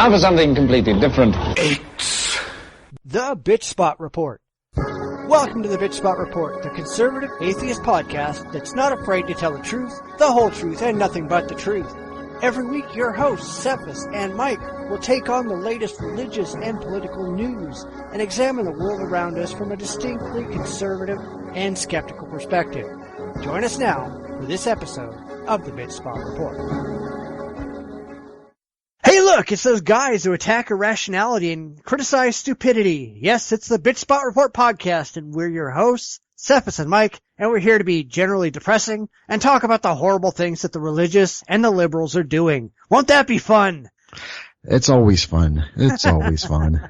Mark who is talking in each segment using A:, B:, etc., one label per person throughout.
A: Now for something completely different.
B: The Bitchspot Report. Welcome to the Bitchspot Report, the conservative atheist podcast that's not afraid to tell the truth, the whole truth, and nothing but the truth. Every week, your hosts, Cephas and Mike, will take on the latest religious and political news and examine the world around us from a distinctly conservative and skeptical perspective. Join us now for this episode of the Bitchspot Report. Hey look, it's those guys who attack irrationality and criticize stupidity. Yes, it's the Bitchspot Report podcast, and we're your hosts, Cephas and Mike, and we're here to be generally depressing and talk about the horrible things that the religious and the liberals are doing. Won't that be fun?
C: It's always fun. It's always fun.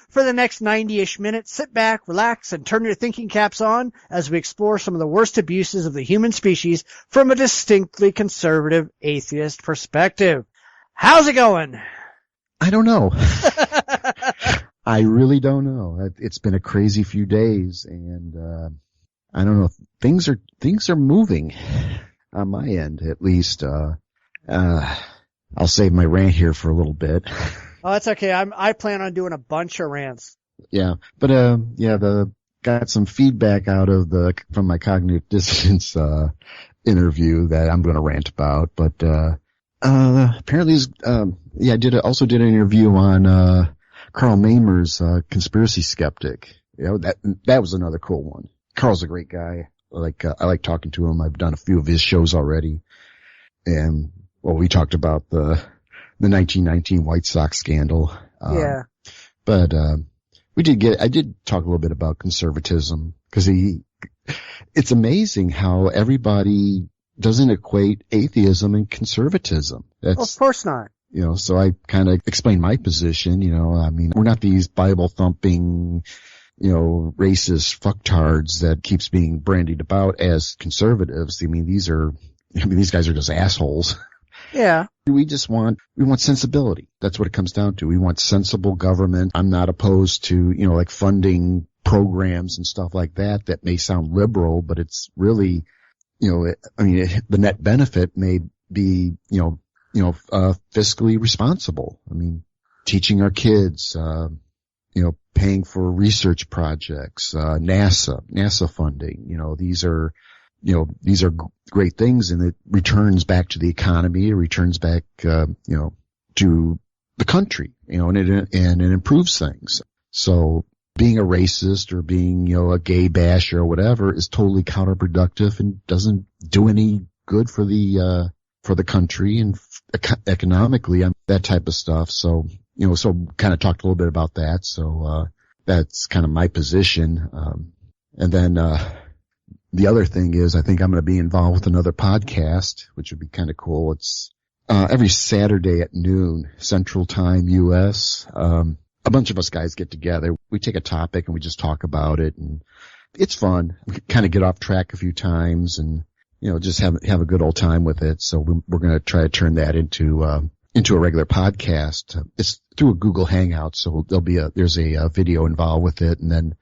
B: For the next 90-ish minutes, sit back, relax, and turn your thinking caps on as we explore some of the worst abuses of the human species from a distinctly conservative atheist perspective. How's it going?
C: I don't know. I really don't know. It's been a crazy few days, and I don't know. Things are moving on my end, at least. I'll save my rant here for a little bit.
B: Oh, that's okay. I plan on doing a bunch of rants.
C: Yeah, but got some feedback out of from my cognitive dissonance interview that I'm going to rant about, but apparently, I also did an interview on Carl Mamer's conspiracy skeptic. You know, that was another cool one. Carl's a great guy. I like talking to him. I've done a few of his shows already, and we talked about the 1919 White Sox scandal.
B: Yeah.
C: But I did talk a little bit about conservatism, because it's amazing how everybody doesn't equate atheism and conservatism.
B: Well, of course not.
C: You know, so I kind of explained my position. You know, I mean, we're not these Bible thumping, racist fucktards that keeps being brandied about as conservatives. I mean, these guys are just assholes.
B: Yeah.
C: We want sensibility. That's what it comes down to. We want sensible government. I'm not opposed to, like funding programs and stuff like that may sound liberal, but it's really, the net benefit may be, fiscally responsible. I mean, teaching our kids, paying for research projects, NASA funding, these are great things, and it returns back to the economy, it returns back, to the country, and it improves things. So being a racist or being, a gay basher or whatever is totally counterproductive and doesn't do any good for the country and economically and that type of stuff. So, so kind of talked a little bit about that. So, that's kind of my position. And then, the other thing is I think I'm going to be involved with another podcast, which would be kind of cool. It's, every Saturday at noon, Central Time, US. A bunch of us guys get together. We take a topic and we just talk about it, and it's fun. We kind of get off track a few times and, just have a good old time with it. So we're going to try to turn that into a regular podcast. It's through a Google Hangout. So there's a video involved with it, and then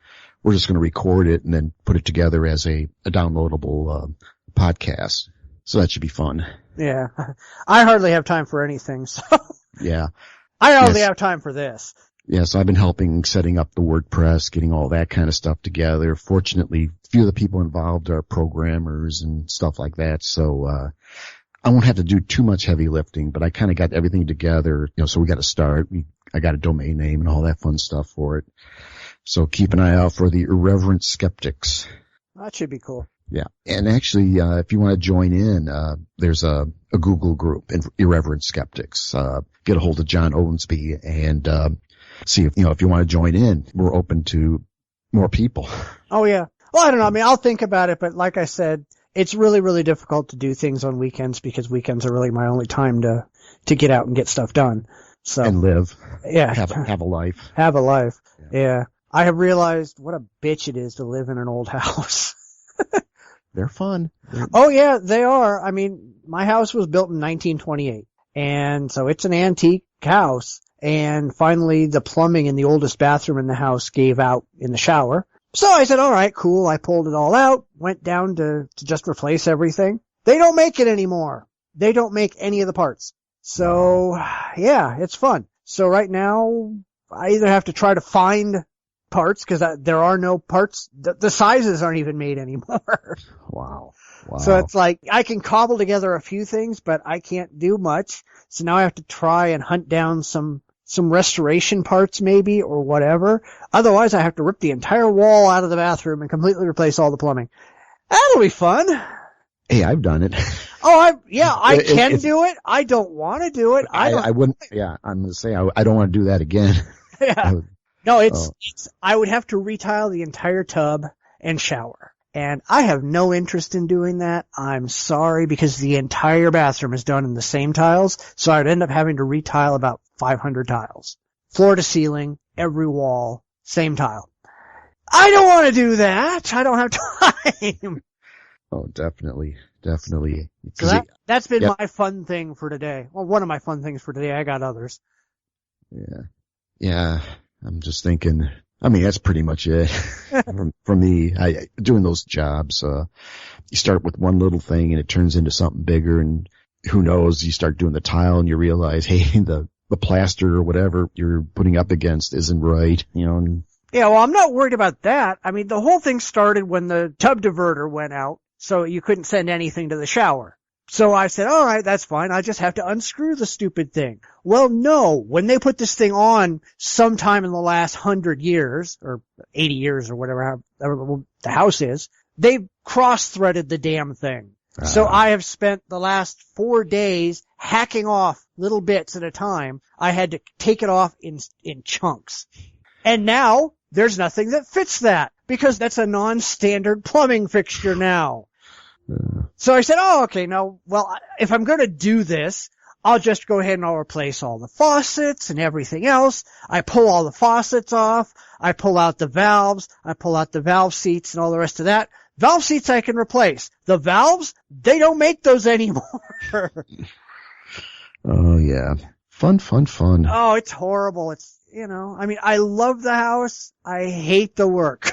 C: we're just going to record it and then put it together as a downloadable podcast. So that should be fun.
B: Yeah. I hardly have time for anything, so.
C: Yeah.
B: I hardly have time for this.
C: Yeah, so I've been helping setting up the WordPress, getting all that kind of stuff together. Fortunately, a few of the people involved are programmers and stuff like that, so I won't have to do too much heavy lifting, but I kind of got everything together, so we got to start. I got a domain name and all that fun stuff for it. So keep an eye out for the Irreverent Skeptics.
B: That should be cool.
C: Yeah. And actually, if you want to join in, there's a Google group, Irreverent Skeptics. Get a hold of John Owensby and see if you want to join in. We're open to more people.
B: Oh, yeah. Well, I don't know. I mean, I'll think about it, but like I said, it's really, really difficult to do things on weekends because weekends are really my only time to get out and get stuff done. So. And
C: live.
B: Yeah.
C: Have a life.
B: Have a life. Yeah. I have realized what a bitch it is to live in an old house.
C: They're fun.
B: Oh yeah, they are. I mean, my house was built in 1928, and so it's an antique house, and finally the plumbing in the oldest bathroom in the house gave out in the shower. So I said, all right, cool. I pulled it all out, went down to just replace everything. They don't make it anymore. They don't make any of the parts. So yeah, it's fun. So right now, I either have to try to find parts, because there are no parts. The sizes aren't even made anymore.
C: Wow.
B: So it's like, I can cobble together a few things, but I can't do much. So now I have to try and hunt down some restoration parts maybe, or whatever. Otherwise, I have to rip the entire wall out of the bathroom and completely replace all the plumbing. That'll be fun.
C: Hey, I've done it.
B: Oh, I can do it. I don't want to do it.
C: I wouldn't, I'm going to say, I don't want to do that again.
B: Yeah. No, I would have to retile the entire tub and shower. And I have no interest in doing that. I'm sorry, because the entire bathroom is done in the same tiles, so I'd end up having to retile about 500 tiles. Floor to ceiling, every wall, same tile. I don't want to do that. I don't have time.
C: Oh, definitely.
B: So that's been my fun thing for today. Well, one of my fun things for today. I got others.
C: Yeah. I'm just thinking, I mean, that's pretty much it. For me, doing those jobs, you start with one little thing and it turns into something bigger, and who knows, you start doing the tile and you realize, hey, the plaster or whatever you're putting up against isn't right, and
B: yeah, well, I'm not worried about that. I mean, the whole thing started when the tub diverter went out, so you couldn't send anything to the shower. So I said, all right, that's fine. I just have to unscrew the stupid thing. Well, no, when they put this thing on sometime in the last 100 years, or 80 years, or whatever the house is, they cross-threaded the damn thing. So I have spent the last 4 days hacking off little bits at a time. I had to take it off in chunks. And now there's nothing that fits that, because that's a non-standard plumbing fixture now. So I said, oh, okay, now, well, if I'm going to do this, I'll just go ahead and I'll replace all the faucets and everything else. I pull all the faucets off. I pull out the valves. I pull out the valve seats and all the rest of that. Valve seats I can replace. The valves, they don't make those anymore.
C: Oh, yeah. Fun.
B: Oh, it's horrible. It's, I mean, I love the house. I hate the work.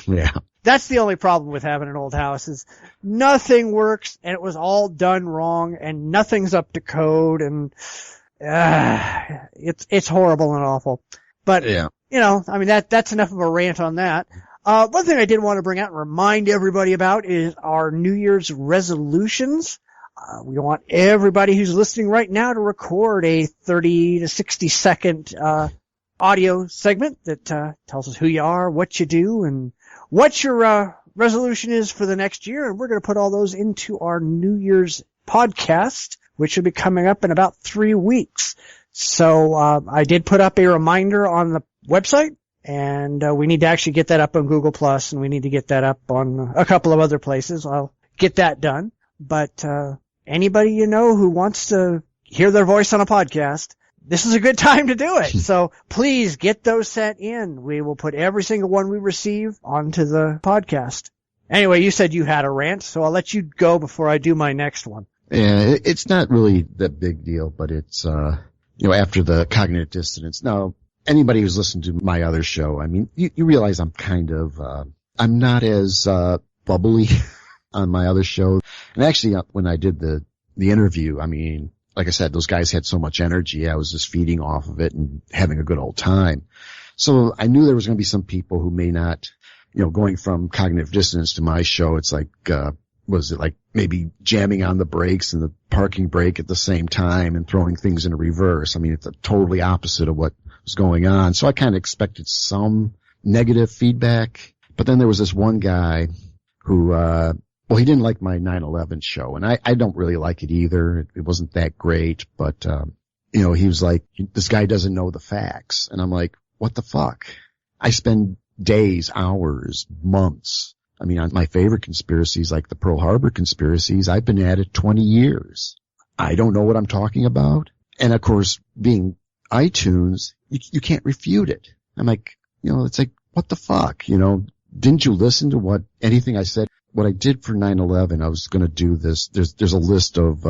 C: Yeah.
B: That's the only problem with having an old house, is nothing works, and it was all done wrong, and nothing's up to code, and it's horrible and awful. But
C: yeah.
B: I mean, that's enough of a rant on that. One thing I did want to bring out and remind everybody about is our New Year's resolutions. We want everybody who's listening right now to record a 30 to 60 second audio segment that tells us who you are, what you do, and what your resolution is for the next year. And we're going to put all those into our New Year's podcast, which will be coming up in about 3 weeks. So I did put up a reminder on the website, and we need to actually get that up on Google Plus, and we need to get that up on a couple of other places. I'll get that done. But anybody who wants to hear their voice on a podcast, this is a good time to do it. So please get those sent in. We will put every single one we receive onto the podcast. Anyway, you said you had a rant, so I'll let you go before I do my next one.
C: Yeah, it's not really that big deal, but it's, after the cognitive dissonance. Now, anybody who's listened to my other show, I mean, you realize I'm kind of, I'm not as, bubbly on my other show. And actually, when I did the interview, I mean, like I said, those guys had so much energy. I was just feeding off of it and having a good old time. So I knew there was going to be some people who may not, going from cognitive dissonance to my show. It's like, was it like maybe jamming on the brakes and the parking brake at the same time and throwing things in reverse? I mean, it's totally opposite of what was going on. So I kind of expected some negative feedback. But then there was this one guy who, he didn't like my 9/11 show, and I don't really like it either. It wasn't that great, but, he was like, this guy doesn't know the facts. And I'm like, what the fuck? I spend days, hours, months. I mean, on my favorite conspiracies, like the Pearl Harbor conspiracies, I've been at it 20 years. I don't know what I'm talking about. And of course, being iTunes, you can't refute it. I'm like, it's like, what the fuck? Didn't you listen to anything I said? What I did for 9/11, I was going to do this. There's a list of,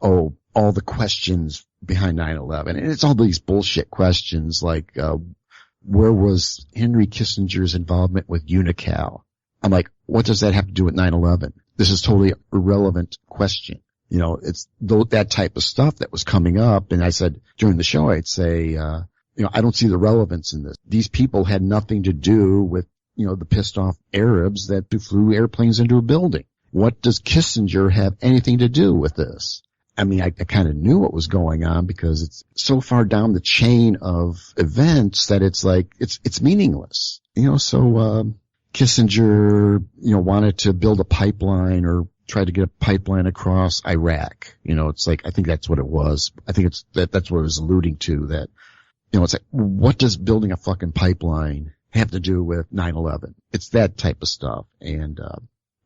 C: all the questions behind 9/11. And it's all these bullshit questions like, where was Henry Kissinger's involvement with Unical? I'm like, what does that have to do with 9/11? This is totally irrelevant question. You know, it's that type of stuff that was coming up. And I said during the show, I'd say, you know, I don't see the relevance in this. These people had nothing to do with, you know, the pissed off Arabs that flew airplanes into a building. What does Kissinger have anything to do with this? I mean, I kind of knew what was going on because it's so far down the chain of events that it's like, it's meaningless. You know, so, Kissinger, you know, wanted to build a pipeline or try to get a pipeline across Iraq. You know, it's like, I think that's what it was. I think that's what it was alluding to, that, you know, it's like, what does building a fucking pipeline have to do with 9/11? It's that type of stuff. And,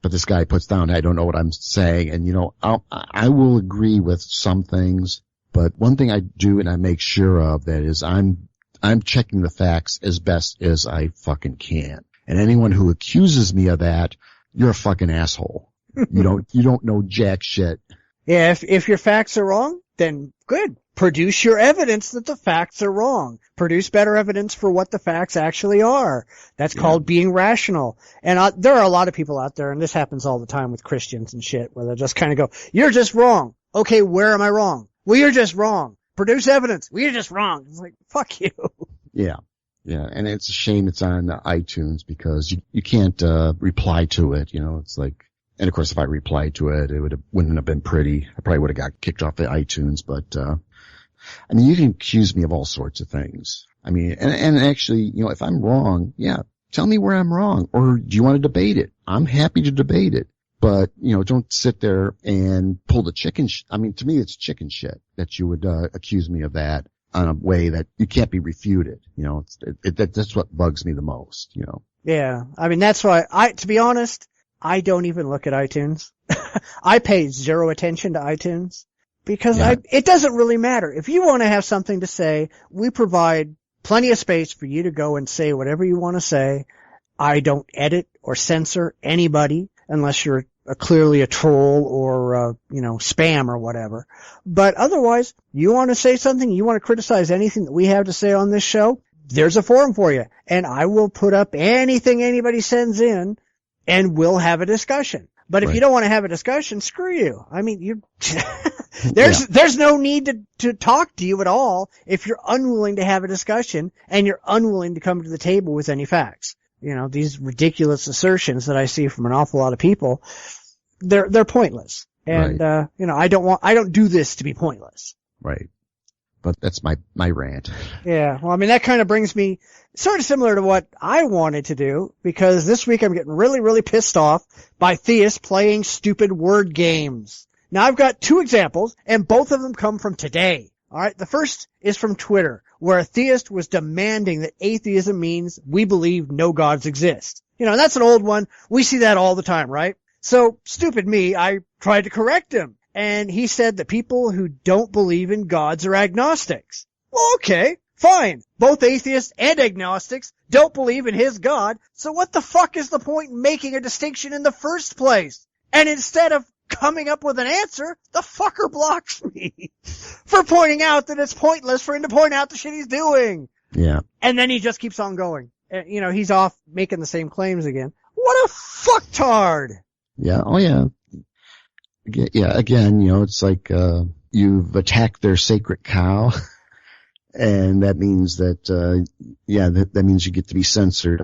C: but this guy puts down, I don't know what I'm saying. And, you know, I will agree with some things, but one thing I do and I make sure of that is I'm checking the facts as best as I fucking can. And anyone who accuses me of that, you're a fucking asshole. You don't know jack shit.
B: Yeah, if your facts are wrong, then good. Produce your evidence that the facts are wrong. Produce better evidence for what the facts actually are. That's called being rational. And there are a lot of people out there, and this happens all the time with Christians and shit, where they'll just kind of go, you're just wrong. Okay, where am I wrong? Well, you're just wrong. Produce evidence. Well, you're just wrong. It's like, fuck you.
C: Yeah. Yeah, and it's a shame it's on iTunes because you can't reply to it, you know. It's like, and of course if I replied to it, wouldn't have been pretty. I probably would have got kicked off of iTunes, but I mean, you can accuse me of all sorts of things. I mean, and actually, you know, if I'm wrong, yeah, tell me where I'm wrong, or do you want to debate it? I'm happy to debate it. But, you know, don't sit there and pull the chicken I mean, to me it's chicken shit that you would accuse me of that on a way that you can't be refuted. You know, that's what bugs me the most, you know.
B: Yeah. I mean, that's why to be honest, I don't even look at iTunes. I pay zero attention to iTunes because it doesn't really matter. If you want to have something to say, we provide plenty of space for you to go and say whatever you want to say. I don't edit or censor anybody unless you're clearly a troll or, you know, spam or whatever. But otherwise, you want to say something, you want to criticize anything that we have to say on this show, there's a forum for you. And I will put up anything anybody sends in and we'll have a discussion. But if you don't want to have a discussion, screw you. I mean, there's no need to talk to you at all if you're unwilling to have a discussion and you're unwilling to come to the table with any facts. You know, these ridiculous assertions that I see from an awful lot of people, they're pointless. And, you know, I don't do this to be pointless.
C: Right. But that's my rant.
B: Yeah. Well, I mean, that kind of brings me sort of similar to what I wanted to do, because this week I'm getting really, really pissed off by theists playing stupid word games. Now I've got two examples and both of them come from today. All right. The first is from Twitter, where a theist was demanding that atheism means we believe no gods exist. You know, that's an old one. We see that all the time, right? So, stupid me, I tried to correct him. And he said that people who don't believe in gods are agnostics. Well, okay, fine. Both atheists and agnostics don't believe in his God. So what the fuck is the point in making a distinction in the first place? And instead of coming up with an answer, the fucker blocks me for pointing out that it's pointless for him to point out the shit he's doing.
C: Yeah.
B: And then he just keeps on going. You know, he's off making the same claims again. What a fucktard!
C: Yeah. Oh, yeah. Yeah. Again, you know, it's like, you've attacked their sacred cow. And that means that, that means you get to be censored.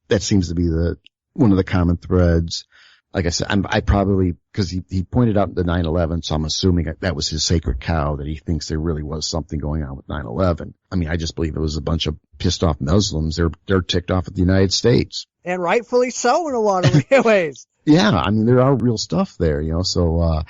C: That seems to be one of the common threads. Like I said, I probably, cause he pointed out the 9/11, so I'm assuming that was his sacred cow, that he thinks there really was something going on with 9/11. I mean, I just believe it was a bunch of pissed off Muslims. They're ticked off at the United States.
B: And rightfully so in a lot of ways.
C: Yeah, I mean, there are real stuff there, you know, so,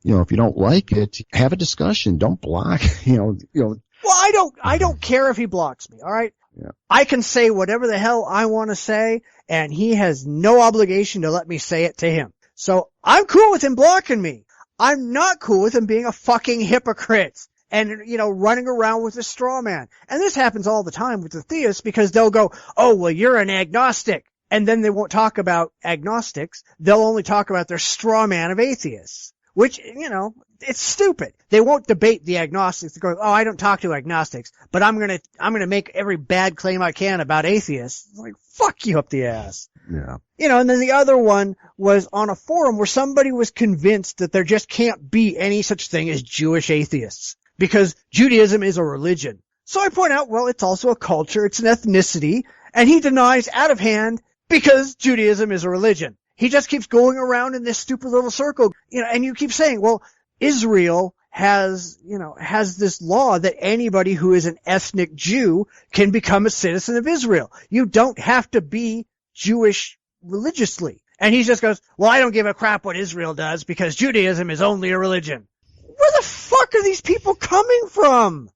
C: you know, if you don't like it, have a discussion. Don't block, you know.
B: Well, I don't care if he blocks me, all right?
C: Yeah.
B: I can say whatever the hell I want to say, and he has no obligation to let me say it to him. So I'm cool with him blocking me. I'm not cool with him being a fucking hypocrite and, you know, running around with a straw man. And this happens all the time with the theists, because they'll go, oh, well, you're an agnostic. And then they won't talk about agnostics. They'll only talk about their straw man of atheists, which, you know, it's stupid. They won't debate the agnostics. They go, oh, I don't talk to agnostics, but I'm gonna make every bad claim I can about atheists. It's like, fuck you up the ass.
C: Yeah.
B: You know, and then the other one was on a forum where somebody was convinced that there just can't be any such thing as Jewish atheists because Judaism is a religion. So I point out, well, it's also a culture, it's an ethnicity, and he denies out of hand because Judaism is a religion. He just keeps going around in this stupid little circle, you know, and you keep saying, well, Israel has this law that anybody who is an ethnic Jew can become a citizen of Israel. You don't have to be Jewish religiously. And he just goes, well, I don't give a crap what Israel does because Judaism is only a religion. Where the fuck are these people coming from?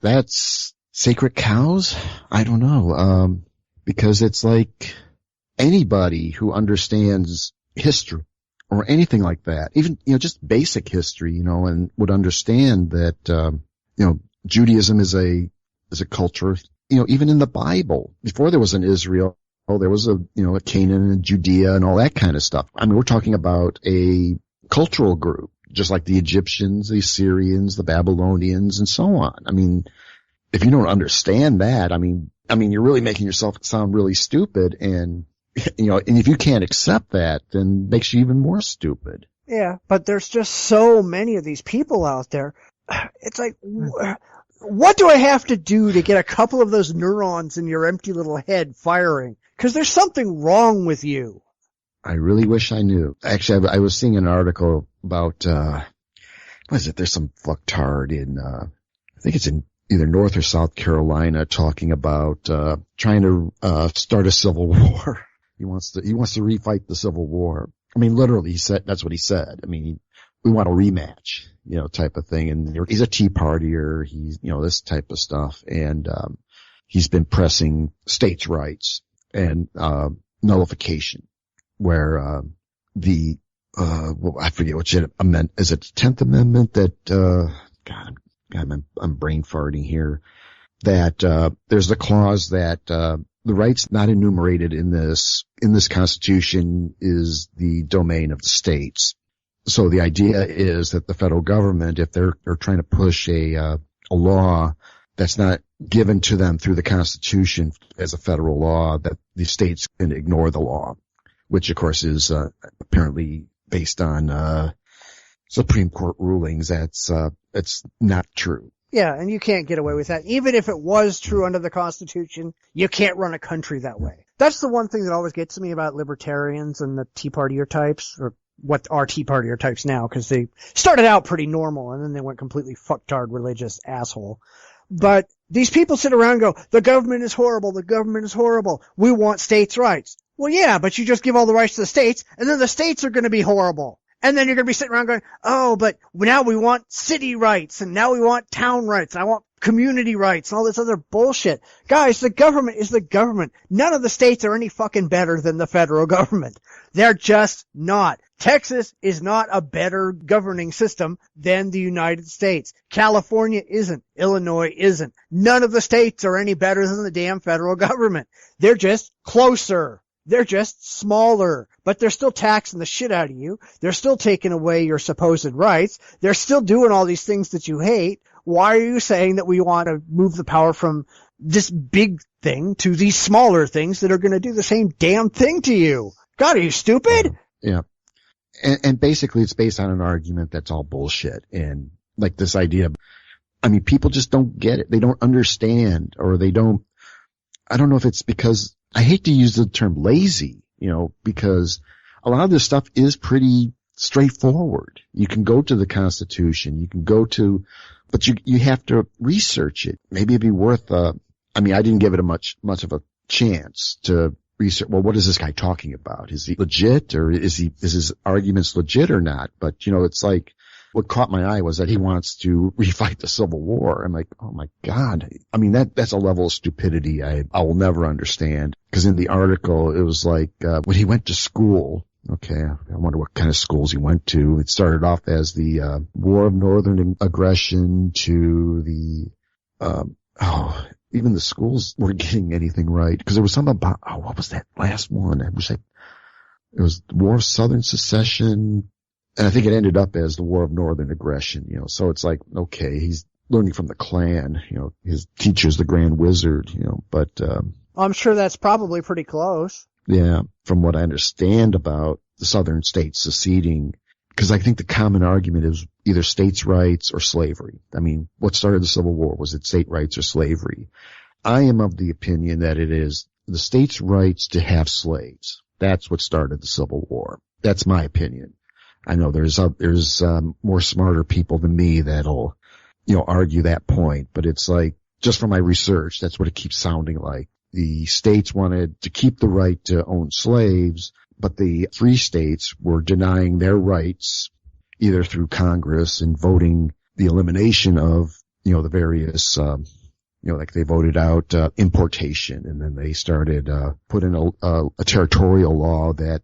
C: That's sacred cows? I don't know. Because it's like anybody who understands history or anything like that, even, you know, just basic history, you know, and would understand that, you know, Judaism is a culture, you know, even in the Bible, before there was an Israel, there was a Canaan and Judea and all that kind of stuff. I mean, we're talking about a cultural group, just like the Egyptians, the Assyrians, the Babylonians, and so on. I mean, if you don't understand that, I mean, you're really making yourself sound really stupid, and, you know, and if you can't accept that, then it makes you even more stupid.
B: Yeah, but there's just so many of these people out there. It's like, what do I have to do to get a couple of those neurons in your empty little head firing? Because there's something wrong with you.
C: I really wish I knew. Actually, I was seeing an article about, what is it? There's some fucktard in, I think it's in either North or South Carolina talking about, trying to, start a civil war. He wants to refight the Civil War. I mean, literally, that's what he said. I mean, we want a rematch, you know, type of thing. And he's a Tea Partier. He's, you know, this type of stuff. And, he's been pressing states' rights and, nullification, where, I forget what amendment, is it the 10th Amendment that, God, I'm brain farting here, that, there's the clause that, the rights not enumerated in this Constitution is the domain of the states. So the idea is that the federal government, if they're trying to push a law that's not given to them through the Constitution as a federal law, that the states can ignore the law, which of course is apparently based on Supreme Court rulings. That's it's not true.
B: Yeah, and you can't get away with that. Even if it was true under the Constitution, you can't run a country that way. That's the one thing that always gets me about libertarians and the Tea Partier types, or what are Tea Partier types now, because they started out pretty normal and then they went completely fucktard religious asshole. But these people sit around and go, the government is horrible, the government is horrible, we want states' rights. Well, yeah, but you just give all the rights to the states, and then the states are going to be horrible. And then you're going to be sitting around going, oh, but now we want city rights, and now we want town rights, and I want community rights, and all this other bullshit. Guys, the government is the government. None of the states are any fucking better than the federal government. They're just not. Texas is not a better governing system than the United States. California isn't. Illinois isn't. None of the states are any better than the damn federal government. They're just closer. They're just smaller, but they're still taxing the shit out of you. They're still taking away your supposed rights. They're still doing all these things that you hate. Why are you saying that we want to move the power from this big thing to these smaller things that are going to do the same damn thing to you? God, are you stupid?
C: Yeah. And basically it's based on an argument that's all bullshit. And like this idea, I mean, people just don't get it. They don't understand, or I don't know if it's because, I hate to use the term lazy, you know, because a lot of this stuff is pretty straightforward. You can go to the Constitution, but you have to research it. Maybe it'd be worth, I didn't give it much of a chance to research. Well, what is this guy talking about? Is he legit, or is his arguments legit or not? But, you know, it's like, what caught my eye was that he wants to refight the Civil War. I'm like, oh my God. I mean, that's a level of stupidity I will never understand. Because in the article, it was like, when he went to school, okay, I wonder what kind of schools he went to. It started off as the, War of Northern Aggression to the, even the schools weren't getting anything right. Because there was something about, what was that last one? It was the War of Southern Secession. And I think it ended up as the War of Northern Aggression, so it's like, okay, he's learning from the Klan, his teacher's the Grand Wizard, but,
B: I'm sure that's probably pretty close.
C: Yeah, from what I understand about the southern states seceding, because I think the common argument is either states' rights or slavery. I mean, what started the Civil War? Was it state rights or slavery? I am of the opinion that it is the states' rights to have slaves. That's what started the Civil War. That's my opinion. I know there's more smarter people than me that'll, argue that point, but it's like, just from my research, that's what it keeps sounding like. The states wanted to keep the right to own slaves, but the free states were denying their rights either through Congress and voting the elimination of, the various, like they voted out importation, and then they started put in a territorial law that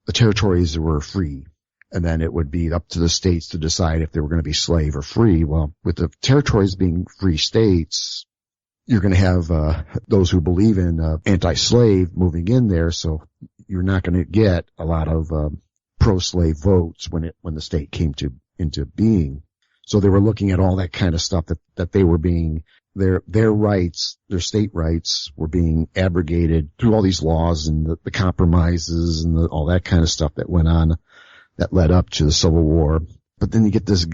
C: the territories were free. And then it would be up to the states to decide if they were going to be slave or free. Well, with the territories being free states, you're going to have those who believe in anti-slave moving in there, so you're not going to get a lot of pro-slave votes when the state came into being. So they were looking at all that kind of stuff that they were being their rights, their state rights were being abrogated through all these laws and the compromises and all that kind of stuff that went on that led up to the Civil War. But then you get this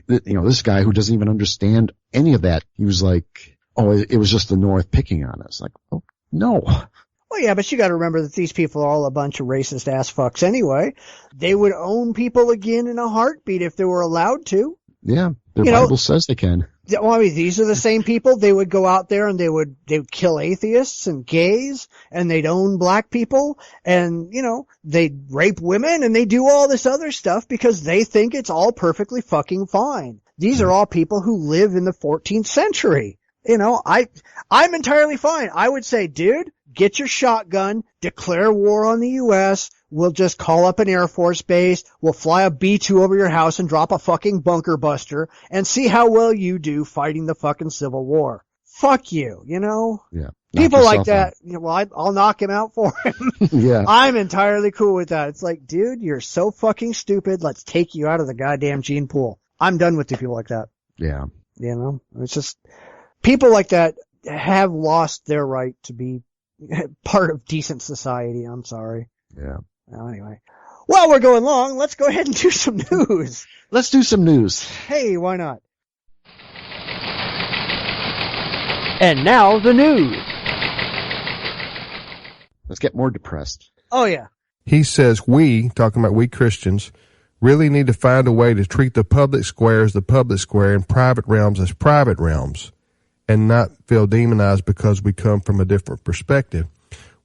C: guy who doesn't even understand any of that. He was like, oh, it was just the North picking on us. Like, oh, no.
B: Well, yeah, but you got to remember that these people are all a bunch of racist ass fucks anyway. They would own people again in a heartbeat if they were allowed to.
C: Yeah, their Bible says they can.
B: Well, I mean, these are the same people. They would go out there and they would kill atheists and gays, and they'd own black people, and, they'd rape women, and they do all this other stuff because they think it's all perfectly fucking fine. These are all people who live in the 14th century. I'm entirely fine. I would say, dude, get your shotgun, declare war on the U.S., we'll just call up an Air Force base, we'll fly a B-2 over your house and drop a fucking bunker buster, and see how well you do fighting the fucking Civil War. Fuck you,
C: Yeah.
B: People like that, I'll knock him out for him.
C: Yeah.
B: I'm entirely cool with that. It's like, dude, you're so fucking stupid, let's take you out of the goddamn gene pool. I'm done with the people like that.
C: Yeah.
B: It's just, people like that have lost their right to be part of decent society. I'm sorry.
C: Yeah.
B: Well, anyway. While we're going long, let's go ahead and do some news.
C: Let's do some news.
B: Hey, why not?
A: And now the news.
C: Let's get more depressed.
B: Oh, yeah.
D: He says talking about we Christians, really need to find a way to treat the public square as the public square and private realms as private realms, and not feel demonized because we come from a different perspective.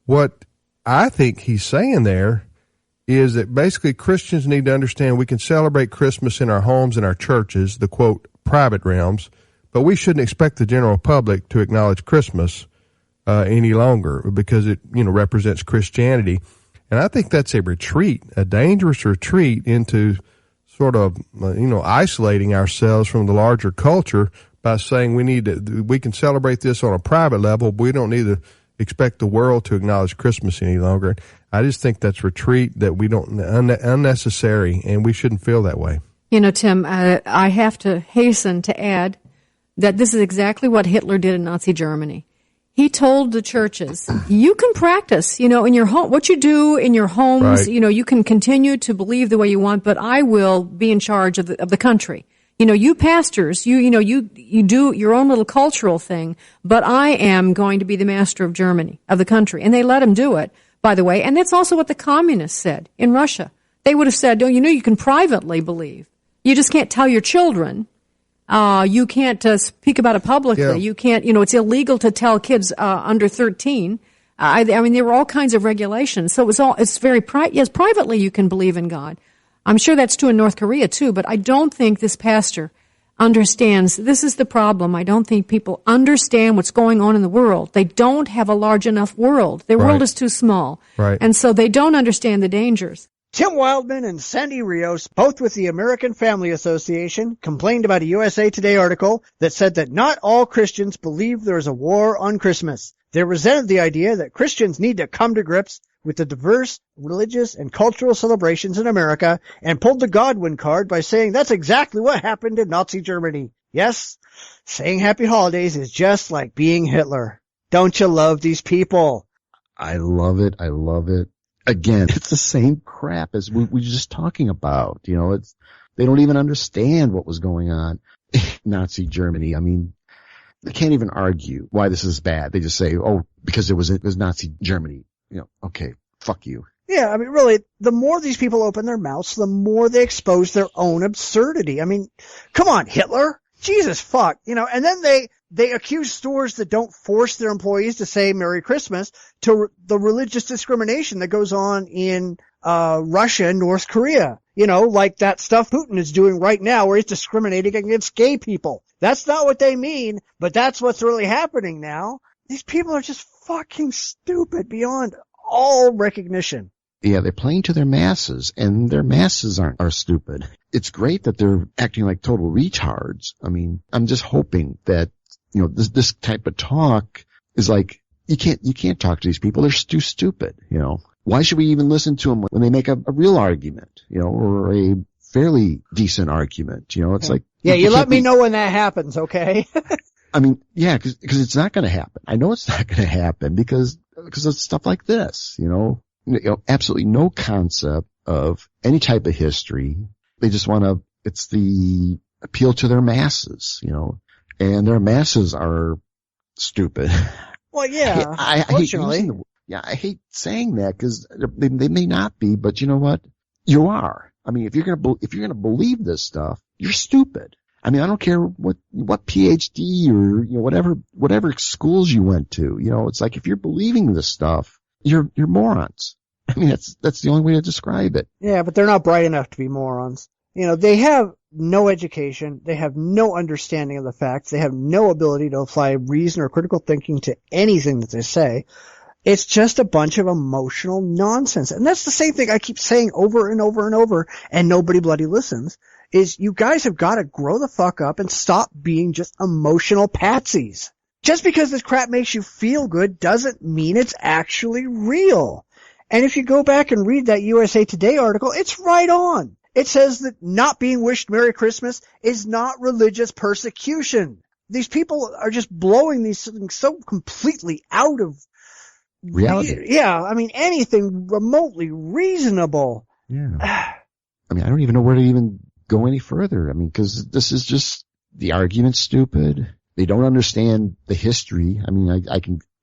D: What I think he's saying there is that basically Christians need to understand we can celebrate Christmas in our homes and our churches, the quote, private realms, but we shouldn't expect the general public to acknowledge Christmas any longer because it, represents Christianity. And I think that's a retreat, a dangerous retreat into sort of, isolating ourselves from the larger culture by saying we can celebrate this on a private level, but we don't need to expect the world to acknowledge Christmas any longer. I just think that's retreat that we don't, unnecessary, and we shouldn't feel that way.
E: Tim, I have to hasten to add that this is exactly what Hitler did in Nazi Germany. He told the churches, you can practice, in your home, what you do in your homes,
D: right.
E: You can continue to believe the way you want, but I will be in charge of the country. You pastors, you do your own little cultural thing, but I am going to be the master of Germany, of the country. And they let him do it, by the way. And that's also what the communists said in Russia. They would have said, you can privately believe. You just can't tell your children. You can't speak about it publicly.
D: Yeah.
E: You can't, it's illegal to tell kids under 13. There were all kinds of regulations. So it's very yes, privately you can believe in God. I'm sure that's true in North Korea too, but I don't think this pastor understands. This is the problem. I don't think people understand what's going on in the world. They don't have a large enough world. Their world is too small.
D: Right.
E: And so they don't understand the dangers.
B: Tim Wildman and Sandy Rios, both with the American Family Association, complained about a USA Today article that said that not all Christians believe there is a war on Christmas. They resented the idea that Christians need to come to grips with the diverse religious and cultural celebrations in America and pulled the Godwin card by saying that's exactly what happened in Nazi Germany. Yes, saying happy holidays is just like being Hitler. Don't you love these people?
C: I love it. I love it. Again, it's the same crap as we were just talking about. You know, they don't even understand what was going on in Nazi Germany. I mean, they can't even argue why this is bad. They just say, oh, because it was Nazi Germany. You know, okay, fuck you.
B: Yeah, I mean, really, the more these people open their mouths, the more they expose their own absurdity. I mean, come on, Hitler. Jesus fuck. You know, and then they accuse stores that don't force their employees to say Merry Christmas to the religious discrimination that goes on in Russia and North Korea. You know, like that stuff Putin is doing right now where he's discriminating against gay people. That's not what they mean, but that's what's really happening now. These people are just fucking stupid beyond all recognition.
C: Yeah, they're playing to their masses, and their masses are stupid. It's great that they're acting like total retards. I mean, I'm just hoping that, you know, this type of talk is like, you can't talk to these people. They're too stupid, you know. Why should we even listen to them when they make a real argument, you know, or a fairly decent argument, you know? It's like,
B: yeah, you let me know when that happens, okay?
C: I mean, yeah, cause it's not gonna happen. I know it's not gonna happen because of stuff like this, you know, absolutely no concept of any type of history. They just it's the appeal to their masses, you know, and their masses are stupid.
B: Well, yeah,
C: I hate saying that because they may not be, but you know what? You are. I mean, if you're gonna believe this stuff, you're stupid. I mean, I don't care what PhD or, you know, whatever schools you went to. You know, it's like if you're believing this stuff, you're morons. I mean, that's the only way to describe it.
B: Yeah, but they're not bright enough to be morons. You know, they have no education. They have no understanding of the facts. They have no ability to apply reason or critical thinking to anything that they say. It's just a bunch of emotional nonsense. And that's the same thing I keep saying over and over and over, and nobody bloody listens, is you guys have got to grow the fuck up and stop being just emotional patsies. Just because this crap makes you feel good doesn't mean it's actually real. And if you go back and read that USA Today article, it's right on. It says that not being wished Merry Christmas is not religious persecution. These people are just blowing these things so completely out of
C: reality.
B: Yeah, I mean, anything remotely reasonable.
C: Yeah. I mean, I don't even know where to even go any further. I mean, because this is just, the argument's stupid. They don't understand the history. I mean,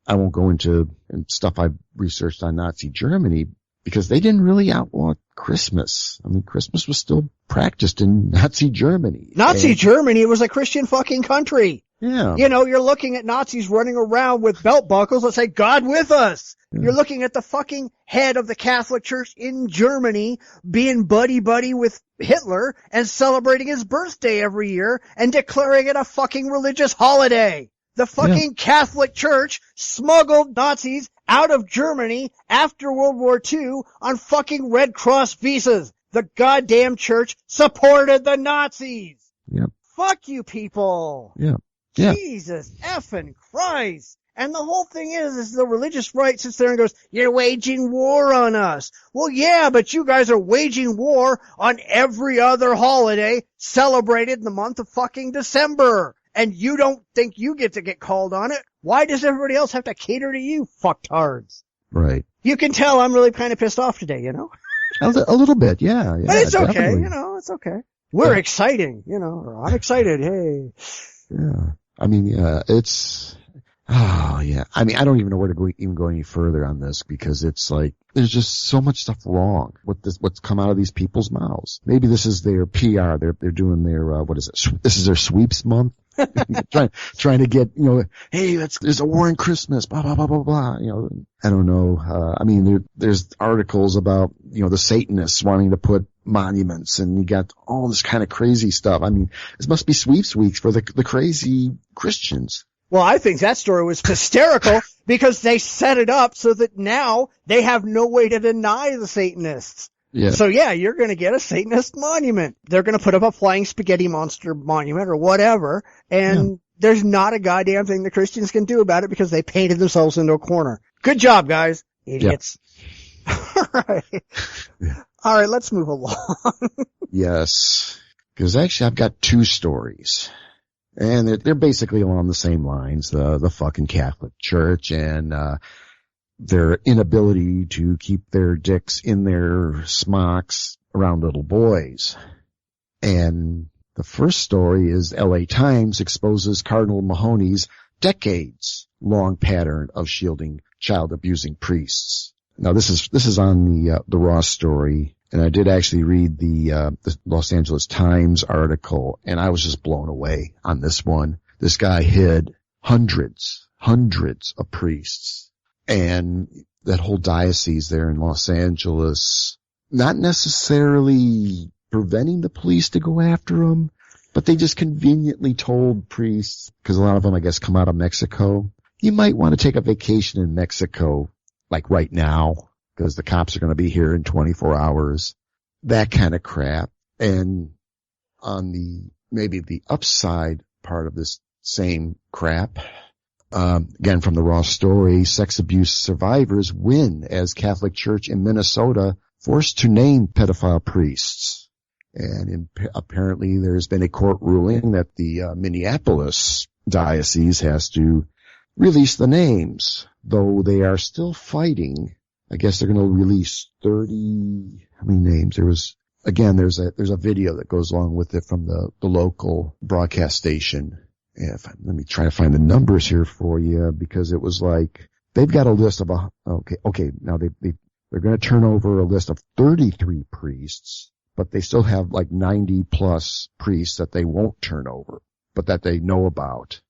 C: I won't go into stuff I've researched on Nazi Germany because they didn't really outlaw Christmas. I mean, Christmas was still practiced in Nazi Germany.
B: Germany was a Christian fucking country.
C: Yeah.
B: You know, you're looking at Nazis running around with belt buckles that say, God with us. Yeah. You're looking at the fucking head of the Catholic Church in Germany being buddy-buddy with Hitler and celebrating his birthday every year and declaring it a fucking religious holiday. The fucking Catholic Church smuggled Nazis out of Germany after World War II on fucking Red Cross visas. The goddamn church supported the Nazis.
C: Yep.
B: Fuck you people.
C: Yeah. Yeah.
B: Jesus effing Christ. And the whole thing is the religious right sits there and goes, you're waging war on us. Well, yeah, but you guys are waging war on every other holiday celebrated in the month of fucking December. And you don't think you get to get called on it. Why does everybody else have to cater to you, fucktards?
C: Right.
B: You can tell I'm really kind of pissed off today, you know?
C: A little bit, yeah.
B: But it's okay,
C: definitely.
B: you know, it's okay. We're exciting, you know, or I'm excited, hey.
C: Yeah. I mean, it's, oh yeah. I mean, I don't even know where to even go any further on this because it's like, there's just so much stuff wrong with what's come out of these people's mouths. Maybe this is their PR. They're doing their, what is it? This is their sweeps month. trying to get, you know, hey, there's a war in Christmas, blah, blah, blah, blah, blah. You know, I don't know. I mean, there's articles about, you know, the Satanists wanting to put monuments and you got all this kind of crazy stuff. I mean, this must be sweeps weeks for the crazy Christians.
B: Well, I think that story was hysterical because they set it up so that now they have no way to deny the Satanists.
C: Yeah.
B: So yeah, you're going to get a Satanist monument. They're going to put up a flying spaghetti monster monument or whatever, and there's not a goddamn thing the Christians can do about it because they painted themselves into a corner. Good job, guys. Idiots. Right.
C: Yeah.
B: All right, let's move along.
C: Yes. Because actually I've got two stories. And they're basically along the same lines. The fucking Catholic Church and, their inability to keep their dicks in their smocks around little boys. And the first story is LA Times exposes Cardinal Mahoney's decades-long pattern of shielding child-abusing priests. Now this is on the Ross story, and I did actually read the Los Angeles Times article, and I was just blown away on this one. This guy hid hundreds of priests. And that whole diocese there in Los Angeles, not necessarily preventing the police to go after them, but they just conveniently told priests, because a lot of them, I guess, come out of Mexico, you might want to take a vacation in Mexico, like right now, because the cops are going to be here in 24 hours. That kind of crap. And on maybe the upside part of this same crap, again, from the Raw story, sex abuse survivors win as Catholic Church in Minnesota forced to name pedophile priests. And apparently there's been a court ruling that the Minneapolis diocese has to release the names, though they are still fighting. I guess they're going to release 30, how many names? There's a video that goes along with it from the local broadcast station. Let me try to find the numbers here for you, because it was like, they've got a list of, now they're going to turn over a list of 33 priests, but they still have like 90 plus priests that they won't turn over, but that they know about.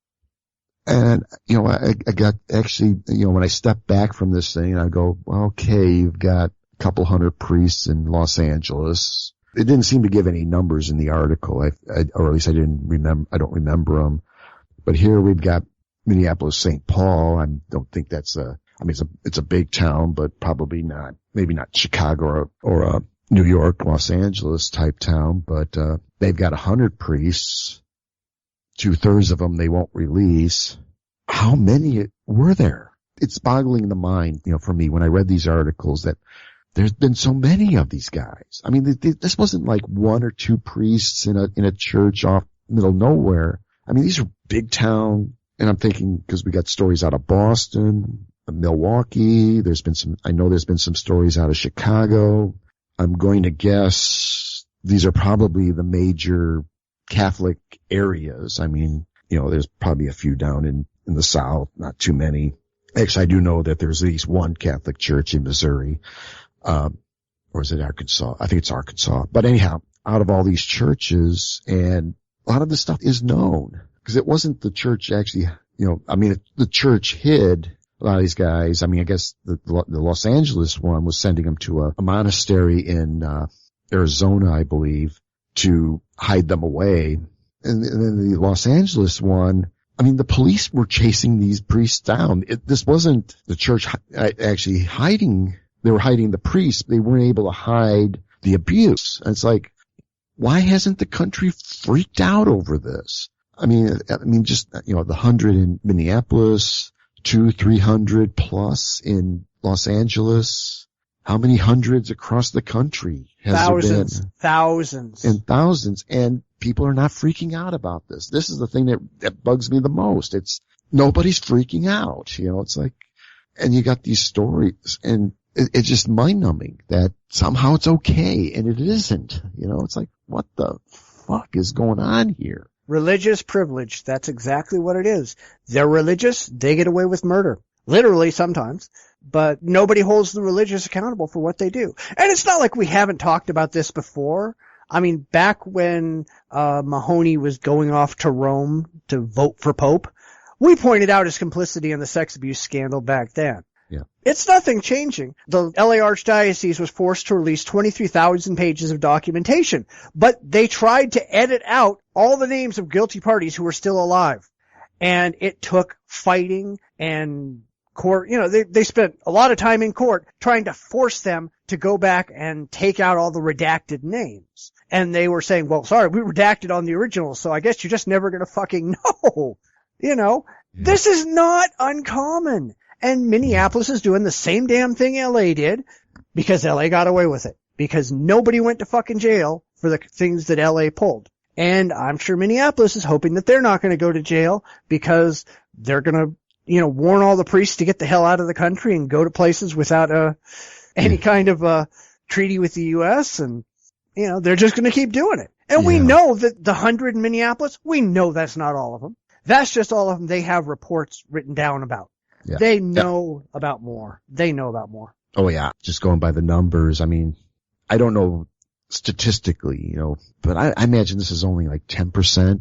C: And, I got actually, when I step back from this thing, I go, okay, you've got a couple hundred priests in Los Angeles. It didn't seem to give any numbers in the article, or at least I don't remember them. But here we've got Minneapolis, St. Paul. I don't think it's a big town, but probably not, maybe not Chicago or New York, Los Angeles type town, but, they've got 100 priests. 2/3 of them they won't release. How many were there? It's boggling the mind, for me when I read these articles that there's been so many of these guys. I mean, this wasn't like one or two priests in a church off middle of nowhere. I mean, these are big town, and I'm thinking, because we got stories out of Boston, Milwaukee, I know there's been some stories out of Chicago. I'm going to guess these are probably the major Catholic areas. I mean, there's probably a few down in the South, not too many. Actually, I do know that there's at least one Catholic church in Missouri, or is it Arkansas? I think it's Arkansas. But anyhow, out of all these churches, and a lot of this stuff is known, because it wasn't the church actually, the church hid a lot of these guys. I mean, I guess the Los Angeles one was sending them to a monastery in Arizona, I believe, to hide them away. And then the Los Angeles one, I mean, the police were chasing these priests down. This wasn't the church actually hiding. They were hiding the priests. They weren't able to hide the abuse. And it's like, why hasn't the country freaked out over this? I mean, just, the 100 in Minneapolis, 200-300 plus in Los Angeles. How many hundreds across the country has there been? Thousands. And people are not freaking out about this. This is the thing that bugs me the most. It's nobody's freaking out. It's like, and you got these stories, and it's just mind numbing that somehow it's okay and it isn't. It's like, what the fuck is going on here?
B: Religious privilege. That's exactly what it is. They're religious. They get away with murder. Literally sometimes. But nobody holds the religious accountable for what they do. And it's not like we haven't talked about this before. I mean, back when Mahoney was going off to Rome to vote for Pope, we pointed out his complicity in the sex abuse scandal back then.
C: Yeah.
B: It's nothing changing. The LA Archdiocese was forced to release 23,000 pages of documentation, but they tried to edit out all the names of guilty parties who were still alive. And it took fighting and court, they spent a lot of time in court trying to force them to go back and take out all the redacted names. And they were saying, well, sorry, we redacted on the original, so I guess you're just never going to fucking know. This is not uncommon. And Minneapolis is doing the same damn thing LA did. because LA got away with it. Because nobody went to fucking jail for the things that LA pulled. And I'm sure Minneapolis is hoping that they're not going to go to jail because they're going to, warn all the priests to get the hell out of the country and go to places without any kind of treaty with the U.S. And, they're just going to keep doing it. And we know that the 100 in Minneapolis, we know that's not all of them. That's just all of them they have reports written down about. Yeah. They know about more. They know about more.
C: Oh, yeah. Just going by the numbers. I mean, I don't know statistically, but I imagine this is only like 10%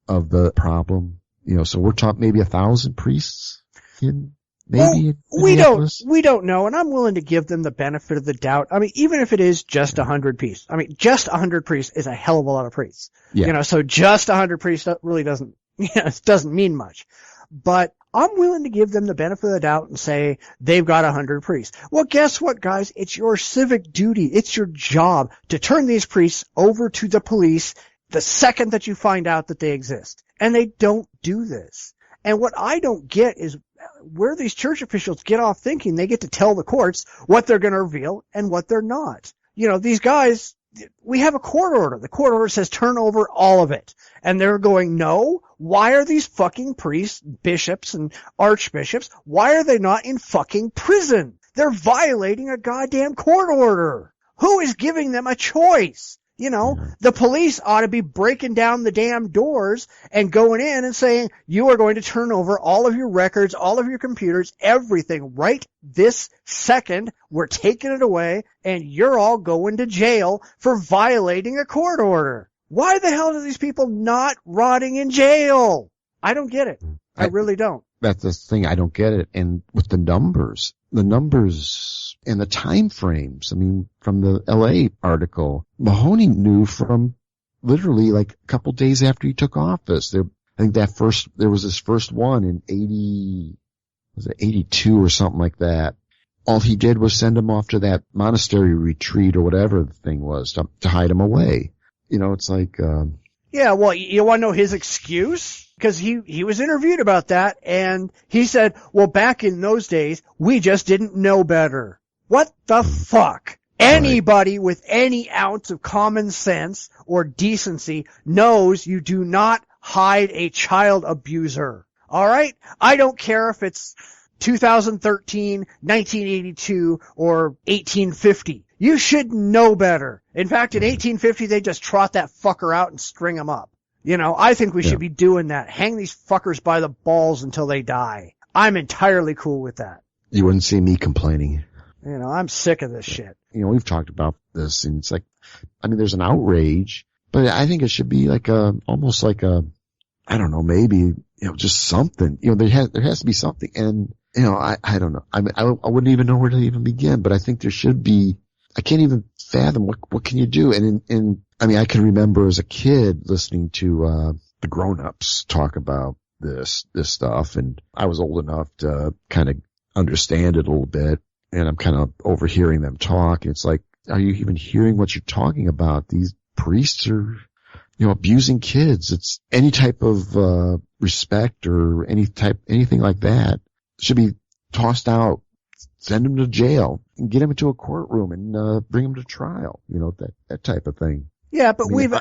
C: of the problem. So we're talking maybe 1,000 priests in maybe.
B: Well, we don't know, and I'm willing to give them the benefit of the doubt. I mean, even if it is just 100 priests, just 100 priests is a hell of a lot of priests. Yeah. So just 100 priests really doesn't mean much. But I'm willing to give them the benefit of the doubt and say they've got 100 priests. Well, guess what, guys? It's your civic duty. It's your job to turn these priests over to the police the second that you find out that they exist. And they don't do this. And what I don't get is where these church officials get off thinking they get to tell the courts what they're going to reveal and what they're not. These guys, we have a court order. The court order says turn over all of it. And they're going, no, why are these fucking priests, bishops and archbishops, why are they not in fucking prison? They're violating a goddamn court order. Who is giving them a choice? The police ought to be breaking down the damn doors and going in and saying, you are going to turn over all of your records, all of your computers, everything right this second. We're taking it away and you're all going to jail for violating a court order. Why the hell are these people not rotting in jail? I don't get it. I really don't.
C: That's the thing. I don't get it. And with the numbers and the time frames. From the LA article, Mahoney knew from literally like a couple days after he took office. I think there was his first one in 82 or something like that. All he did was send him off to that monastery retreat or whatever the thing was to hide him away. It's like,
B: yeah, well, you want to know his excuse? Because he was interviewed about that, and he said, well, back in those days, we just didn't know better. What the fuck? Anybody with any ounce of common sense or decency knows you do not hide a child abuser. All right? I don't care if it's 2013, 1982, or 1850. You should know better. In fact, in 1850, they just trot that fucker out and string him up. I think we should be doing that. Hang these fuckers by the balls until they die. I'm entirely cool with that.
C: You wouldn't see me complaining.
B: I'm sick of this shit.
C: We've talked about this, and it's like, there's an outrage, but I think it should be like almost like I don't know, maybe, just something. There has to be something. And, I don't know. I wouldn't even know where to even begin, but I think there should be. I can't even fathom what can you do. And I can remember as a kid listening to the grown-ups talk about this stuff, and I was old enough to kind of understand it a little bit, and I'm kind of overhearing them talk, and it's like, are you even hearing what you're talking about? These priests are, abusing kids. It's any type of respect or anything like that should be tossed out. Send them to jail and get them into a courtroom and bring them to trial. That type of thing.
B: Yeah, but we've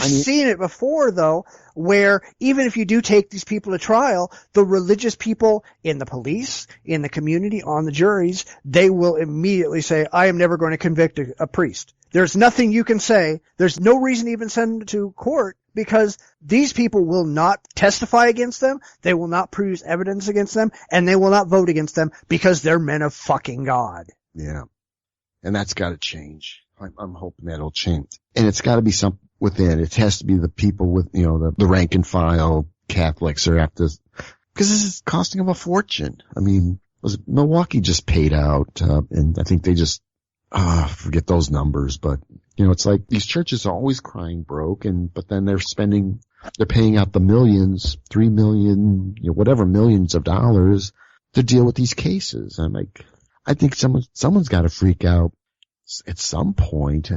B: seen it before, though, where even if you do take these people to trial, the religious people in the police, in the community, on the juries, they will immediately say, I am never going to convict a priest. There's nothing you can say. There's no reason to even send them to court because these people will not testify against them. They will not produce evidence against them, and they will not vote against them because they're men of fucking God.
C: Yeah. And that's got to change. I'm hoping that'll change. And it's got to be something within. It has to be the people with, the rank and file Catholics are at this, because this is costing them a fortune. Milwaukee just paid out, and I think they just, forget those numbers, but, it's like these churches are always crying broke, but then they're paying out the millions, 3 million, whatever millions of dollars to deal with these cases. I'm like, I think someone's got to freak out at some point.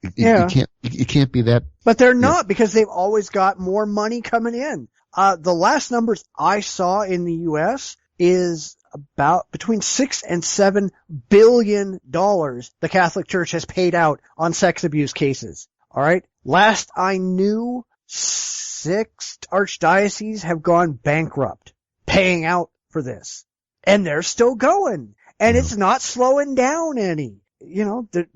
C: It can't be that.
B: But they're not, because they've always got more money coming in. The last numbers I saw in the U.S., is about between $6 and $7 billion the Catholic Church has paid out on sex abuse cases. All right. Last I knew, 6 archdioceses have gone bankrupt paying out for this. And they're still going. And it's not slowing down any.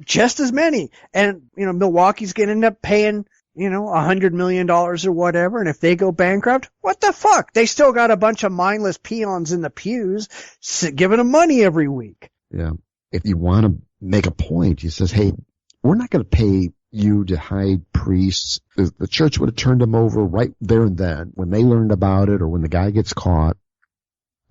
B: Just as many. And, Milwaukee's going to end up paying, $100 million or whatever. And if they go bankrupt, what the fuck? They still got a bunch of mindless peons in the pews giving them money every week.
C: Yeah. If you want to make a point, he says, hey, we're not going to pay you to hide priests. The church would have turned them over right there and then when they learned about it, or when the guy gets caught.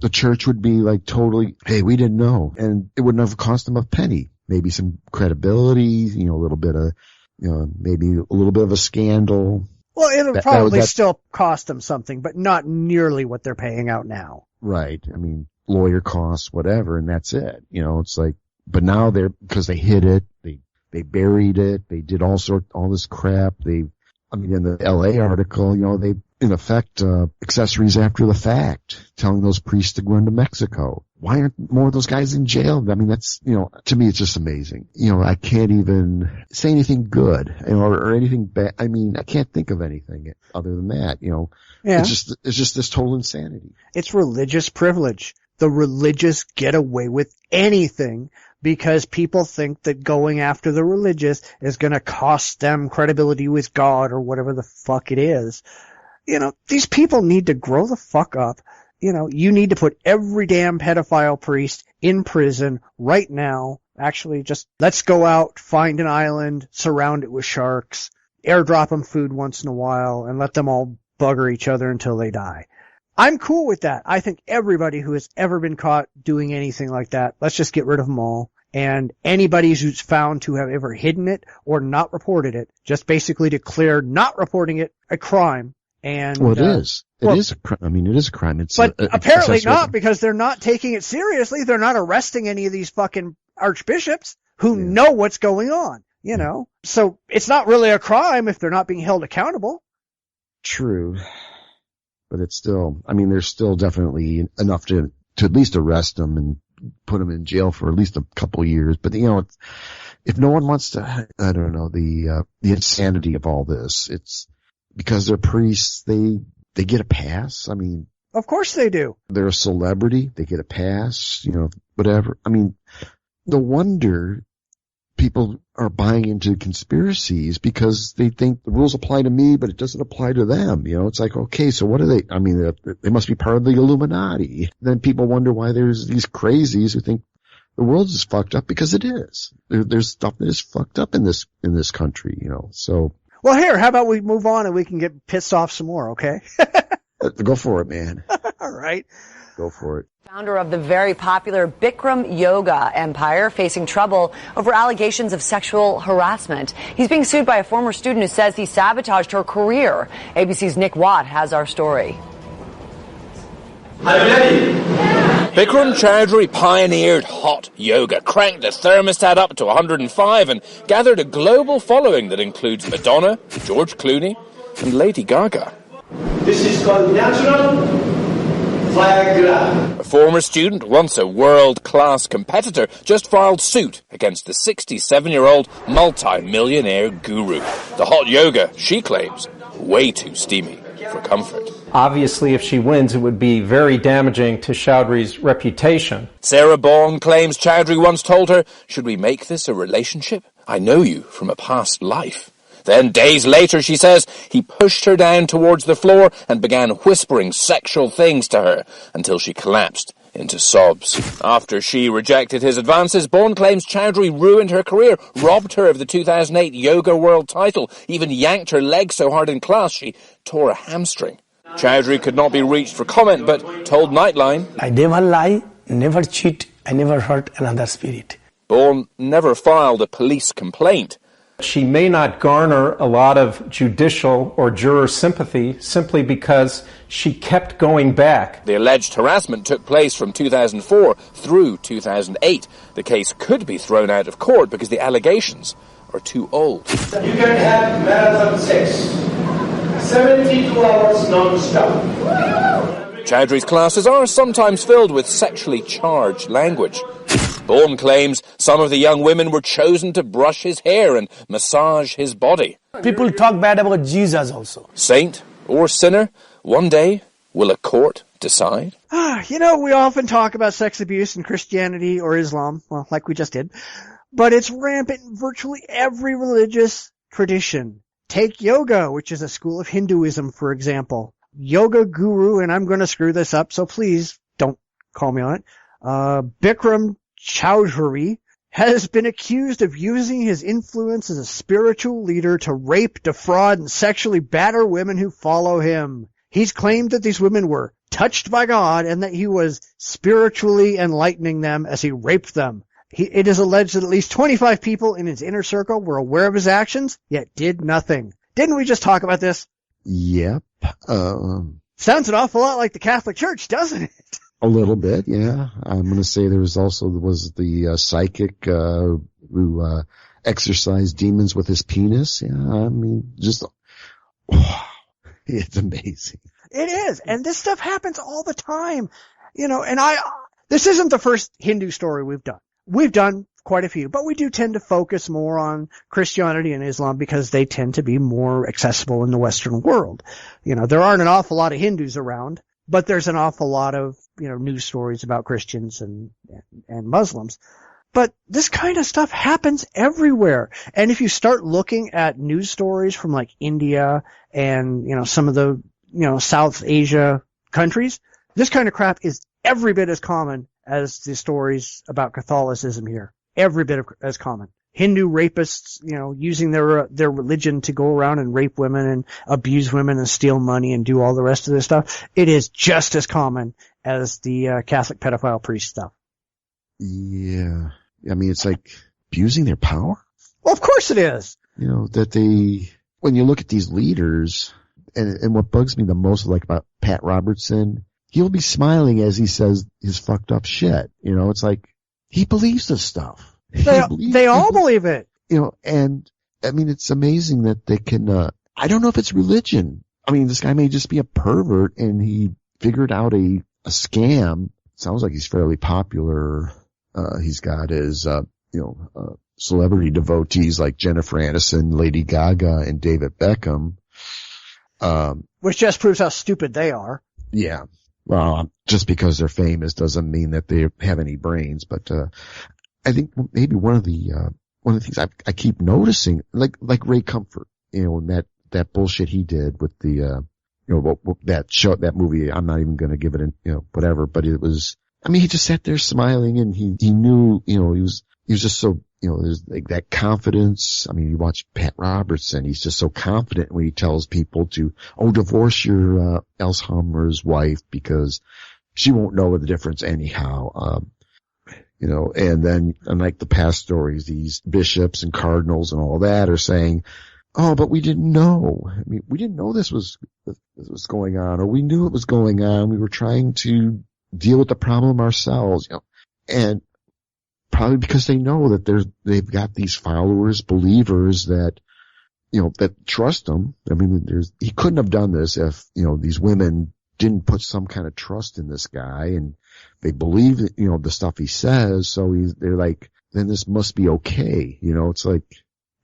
C: The church would be like totally, hey, we didn't know. And it wouldn't have cost them a penny. Maybe some credibility, a little bit of, maybe a little bit of a scandal.
B: Well, it'll probably still cost them something, but not nearly what they're paying out now.
C: Right. I mean, lawyer costs, whatever, and that's it. It's like, but now because they hid it, they buried it, they did all this crap. In the LA article, they, in effect, accessories after the fact, telling those priests to go into Mexico. Why aren't more of those guys in jail? I mean, that's, to me, it's just amazing. I can't even say anything good, or anything bad. I mean, I can't think of anything other than that,
B: Yeah.
C: It's just this total insanity.
B: It's religious privilege. The religious get away with anything because people think that going after the religious is going to cost them credibility with God or whatever the fuck it is. These people need to grow the fuck up. You need to put every damn pedophile priest in prison right now. Actually, just let's go out, find an island, surround it with sharks, airdrop them food once in a while, and let them all bugger each other until they die. I'm cool with that. I think everybody who has ever been caught doing anything like that, let's just get rid of them all. And anybody who's found to have ever hidden it or not reported it, just basically declare not reporting it a crime. And
C: well, it is. It is a crime. I mean, it is a crime.
B: But apparently not, because they're not taking it seriously. They're not arresting any of these fucking archbishops who know what's going on, So it's not really a crime if they're not being held accountable. True.
C: But it's still, there's still definitely enough to at least arrest them and put them in jail for at least a couple of years. But, if no one wants to, I don't know, the insanity of all this, it's because they're priests, they get a pass.
B: Of course they do.
C: They're a celebrity. They get a pass, whatever. No wonder people are buying into conspiracies because they think the rules apply to me, but it doesn't apply to them. It's like, okay, so what are they? They must be part of the Illuminati. Then people wonder why there's these crazies who think the world is fucked up, because it is. There's stuff that is fucked up in this country, so.
B: Well, here, how about we move on and we can get pissed off some more, okay?
C: Go for it, man.
B: All right.
C: Go for it.
F: Founder of the very popular Bikram yoga empire facing trouble over allegations of sexual harassment. He's being sued by a former student who says he sabotaged her career. ABC's Nick Watt has our story.
G: Bikram Chowdhury pioneered hot yoga, cranked the thermostat up to 105 and gathered a global following that includes Madonna, George Clooney and Lady Gaga.
H: This is called natural Viagra.
G: A former student, once a world-class competitor, just filed suit against the 67-year-old multi-millionaire guru. The hot yoga, she claims, way too steamy for comfort.
I: Obviously, if she wins, it would be very damaging to Chowdhury's reputation.
G: Sarah Baughan claims Chowdhury once told her, "Should we make this a relationship? I know you from a past life." Then, days later, she says, he pushed her down towards the floor and began whispering sexual things to her until she collapsed into sobs. After she rejected his advances, Baughan claims Chowdhury ruined her career, robbed her of the 2008 Yoga World title, even yanked her leg so hard in class she tore a hamstring. Chowdhury could not be reached for comment, but told Nightline,
H: I never lie, never cheat, I never hurt another spirit.
G: Baughan never filed a police complaint.
I: She may not garner a lot of judicial or juror sympathy simply because she kept going back.
G: The alleged harassment took place from 2004 through 2008. The case could be thrown out of court because the allegations are too old.
H: You can have marathon sex, 72 hours non-stop.
G: Chowdhury's classes are sometimes filled with sexually charged language. Bourne claims some of the young women were chosen to brush his hair and massage his body.
H: People talk bad about Jesus also.
G: Saint or sinner, one day will a court decide?
B: We often talk about sex abuse in Christianity or Islam, well, like we just did, but it's rampant in virtually every religious tradition. Take yoga, which is a school of Hinduism, for example. Yoga guru, and I'm going to screw this up, so please don't call me on it, Bikram Chowdhury has been accused of using his influence as a spiritual leader to rape, defraud, and sexually batter women who follow him. He's claimed that these women were touched by God and that he was spiritually enlightening them as he raped them. It is alleged that at least 25 people in his inner circle were aware of his actions, yet did nothing. Didn't we just talk about this?
C: Yep.
B: Sounds an awful lot like the Catholic Church, doesn't it?
C: A little bit, yeah. I'm going to say there was the psychic who exorcised demons with his penis. Yeah, I mean, it's amazing.
B: It is, and this stuff happens all the time, and this isn't the first Hindu story we've done. We've done quite a few, but we do tend to focus more on Christianity and Islam because they tend to be more accessible in the Western world. There aren't an awful lot of Hindus around, but there's an awful lot of, news stories about Christians and Muslims. But this kind of stuff happens everywhere. And if you start looking at news stories from like India and, some of the, South Asia countries, this kind of crap is every bit as common as the stories about Catholicism here. Every bit as common. Hindu rapists, using their religion to go around and rape women and abuse women and steal money and do all the rest of this stuff. It is just as common as the Catholic pedophile priest stuff.
C: Yeah. I mean, it's like abusing their power.
B: Well, of course it is.
C: When you look at these leaders, and what bugs me the most, like about Pat Robertson, he'll be smiling as he says his fucked up shit. It's like, he believes this stuff.
B: They all believe it.
C: And I mean, it's amazing that they can, I don't know if it's religion. I mean, this guy may just be a pervert and he figured out a scam. Sounds like he's fairly popular. He's got his, celebrity devotees like Jennifer Aniston, Lady Gaga, and David Beckham.
B: Which just proves how stupid they are.
C: Yeah. Well, just because they're famous doesn't mean that they have any brains, but, I think maybe one of the things I keep noticing, like Ray Comfort, and that bullshit he did with the, that movie, I'm not even going to give it whatever, but it was, I mean, he just sat there smiling and he knew, he was just so, there's like that confidence. I mean, you watch Pat Robertson, he's just so confident when he tells people to, divorce your, Alzheimer's wife because she won't know the difference anyhow. And then, unlike the past stories, these bishops and cardinals and all that are saying, but we didn't know. I mean, we didn't know this was going on, or we knew it was going on. We were trying to deal with the problem ourselves, and probably because they know that they've got these followers, believers that, that trust them. I mean, he couldn't have done this if, these women didn't put some kind of trust in this guy and they believe, the stuff he says. So they're like, then this must be okay. It's like,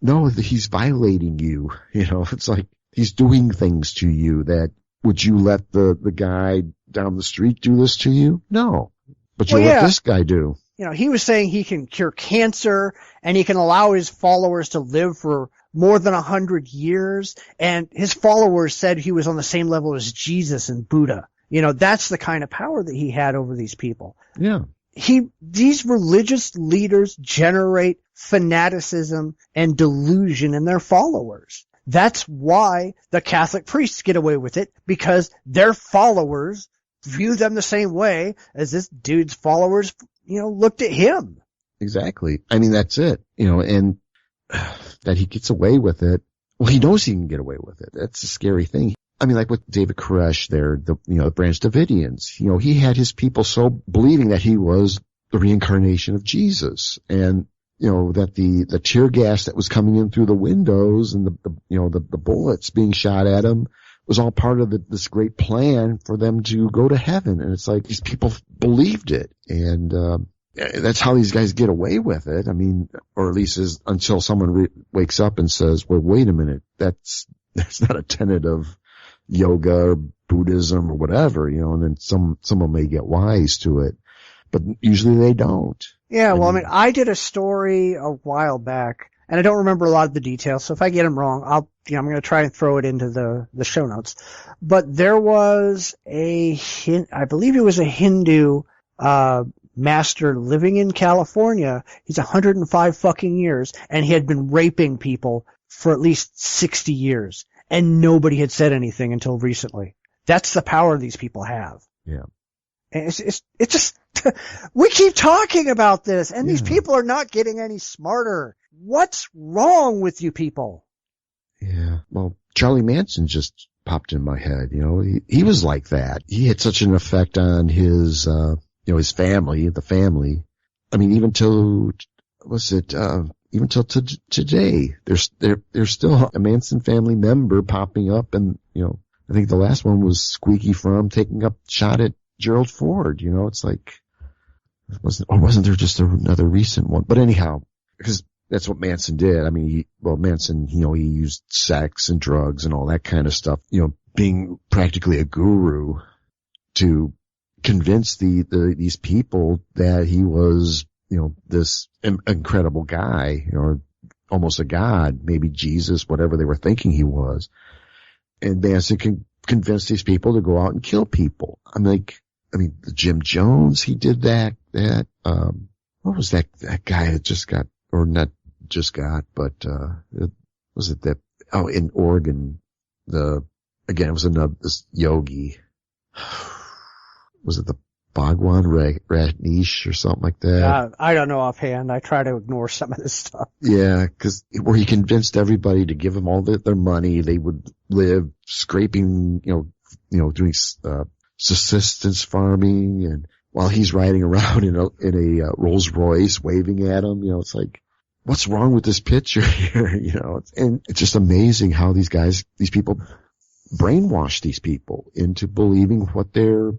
C: no, he's violating you. It's like he's doing things to you that, would you let the guy down the street do this to you? No. But you let this guy do.
B: He was saying he can cure cancer and he can allow his followers to live for more than 100 years. And his followers said he was on the same level as Jesus and Buddha. That's the kind of power that he had over these people.
C: Yeah.
B: These religious leaders generate fanaticism and delusion in their followers. That's why the Catholic priests get away with it, because their followers view them the same way as this dude's followers, looked at him.
C: Exactly. I mean, that's it, and that he gets away with it. Well, he knows he can get away with it. That's a scary thing. I mean, like with David Koresh there, the Branch Davidians, he had his people so believing that he was the reincarnation of Jesus, and, that the tear gas that was coming in through the windows and the bullets being shot at him was all part of this great plan for them to go to heaven. And it's like these people believed it. And, that's how these guys get away with it. I mean, or at least until someone wakes up and says, well, wait a minute, that's not a tenet of yoga or Buddhism or whatever, and then someone may get wise to it, but usually they don't.
B: Yeah, well, I mean, I did a story a while back, and I don't remember a lot of the details, so if I get them wrong, I'm going to try and throw it into the show notes. But there was I believe it was a Hindu, master living in California. He's 105 fucking years, and he had been raping people for at least 60 years, and nobody had said anything until recently. That's the power these people have.
C: Yeah.
B: And it's just, we keep talking about this, and these people are not getting any smarter. What's wrong with you people?
C: Yeah. Well, Charlie Manson just popped in my head. He was like that. He had such an effect on his, his family, the family. I mean, even till today, there's still a Manson family member popping up, and, I think the last one was Squeaky Fromm taking up shot at Gerald Ford. It's like, wasn't there just another recent one? But anyhow, because that's what Manson did. I mean, Manson, he used sex and drugs and all that kind of stuff, being practically a guru to convince these people that he was, this incredible guy, or almost a god, maybe Jesus, whatever they were thinking he was. And Manson can convince these people to go out and kill people. Jim Jones, he did that, what was that guy that just got, or not just got, but, was it that, in Oregon, it was this yogi. Was it the Bhagwan Rajneesh or something like that?
B: I don't know offhand. I try to ignore some of this stuff.
C: Yeah, where he convinced everybody to give him all their money, they would live scraping, doing subsistence farming, and while he's riding around in a Rolls Royce waving at him, it's like, what's wrong with this picture here? And it's just amazing how these people brainwash these people into believing what they're,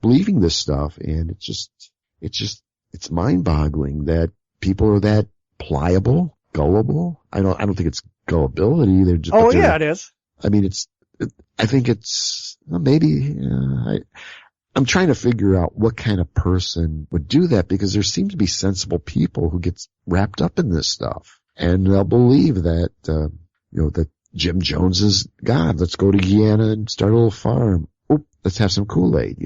C: believing this stuff. And it's mind-boggling that people are that pliable, gullible. I don't think it's gullibility. They're just,
B: it is.
C: I mean, I think I'm trying to figure out what kind of person would do that, because there seem to be sensible people who get wrapped up in this stuff, and they'll believe that, that Jim Jones is God. Let's go to Guyana and start a little farm. Oh, let's have some Kool-Aid.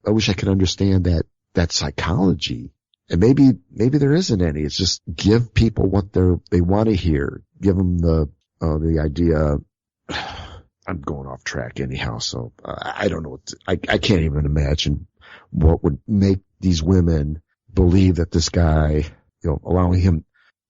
C: I wish I could understand that psychology. And maybe there isn't any. It's just give people what they want to hear. Give them the idea. I'm going off track anyhow, so I don't know I can't even imagine what would make these women believe that this guy, allowing him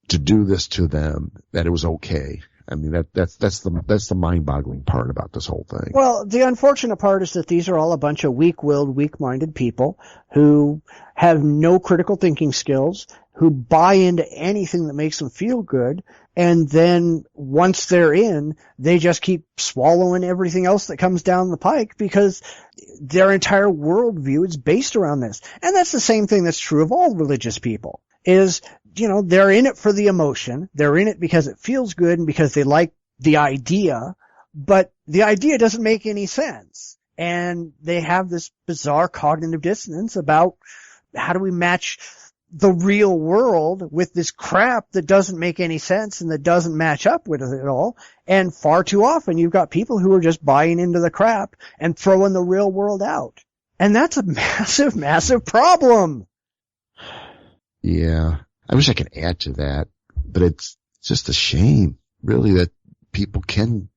C: to do this to them, that it was okay. I mean, that's the mind-boggling part about this whole thing.
B: Well, the unfortunate part is that these are all a bunch of weak-willed, weak-minded people who have no critical thinking skills, who buy into anything that makes them feel good, and then once they're in, they just keep swallowing everything else that comes down the pike, because their entire worldview is based around this. And that's the same thing that's true of all religious people, is, they're in it for the emotion. They're in it because it feels good and because they like the idea, but the idea doesn't make any sense. And they have this bizarre cognitive dissonance about how do we match the real world with this crap that doesn't make any sense and that doesn't match up with it at all. And far too often you've got people who are just buying into the crap and throwing the real world out. And that's a massive, massive problem.
C: Yeah. I wish I could add to that, but it's just a shame, really, that people can,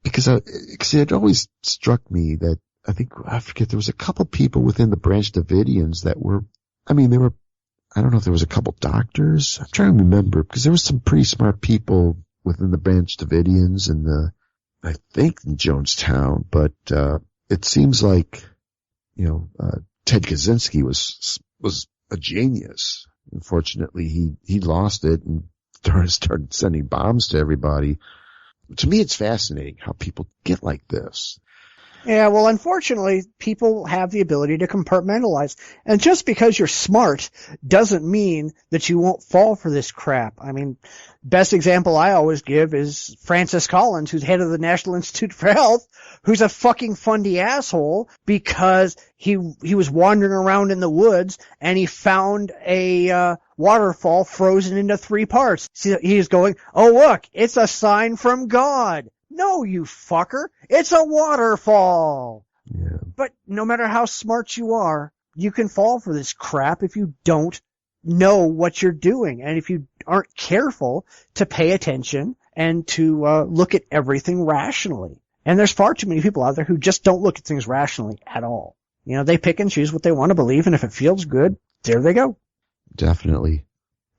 C: because it always struck me that I forget, there was a couple people within the Branch Davidians that were, I don't know if there was a couple doctors. I'm trying to remember, because there was some pretty smart people within the Branch Davidians I think in Jonestown, but, it seems like, Ted Kaczynski was a genius. Unfortunately, he lost it and started sending bombs to everybody. to me, it's fascinating how people get like this.
B: Yeah, well, unfortunately, people have the ability to compartmentalize. And just because you're smart doesn't mean that you won't fall for this crap. I mean, best example I always give is Francis Collins, who's head of the National Institute for Health, who's a fucking fundy asshole because he was wandering around in the woods and he found a waterfall frozen into 3 parts. So he's going, "Oh, look, it's a sign from God." No, you fucker. It's a waterfall.
C: Yeah.
B: But no matter how smart you are, you can fall for this crap if you don't know what you're doing. And if you aren't careful to pay attention and to look at everything rationally. And there's far too many people out there who just don't look at things rationally at all. You know, they pick and choose what they want to believe, and if it feels good, there they go.
C: Definitely.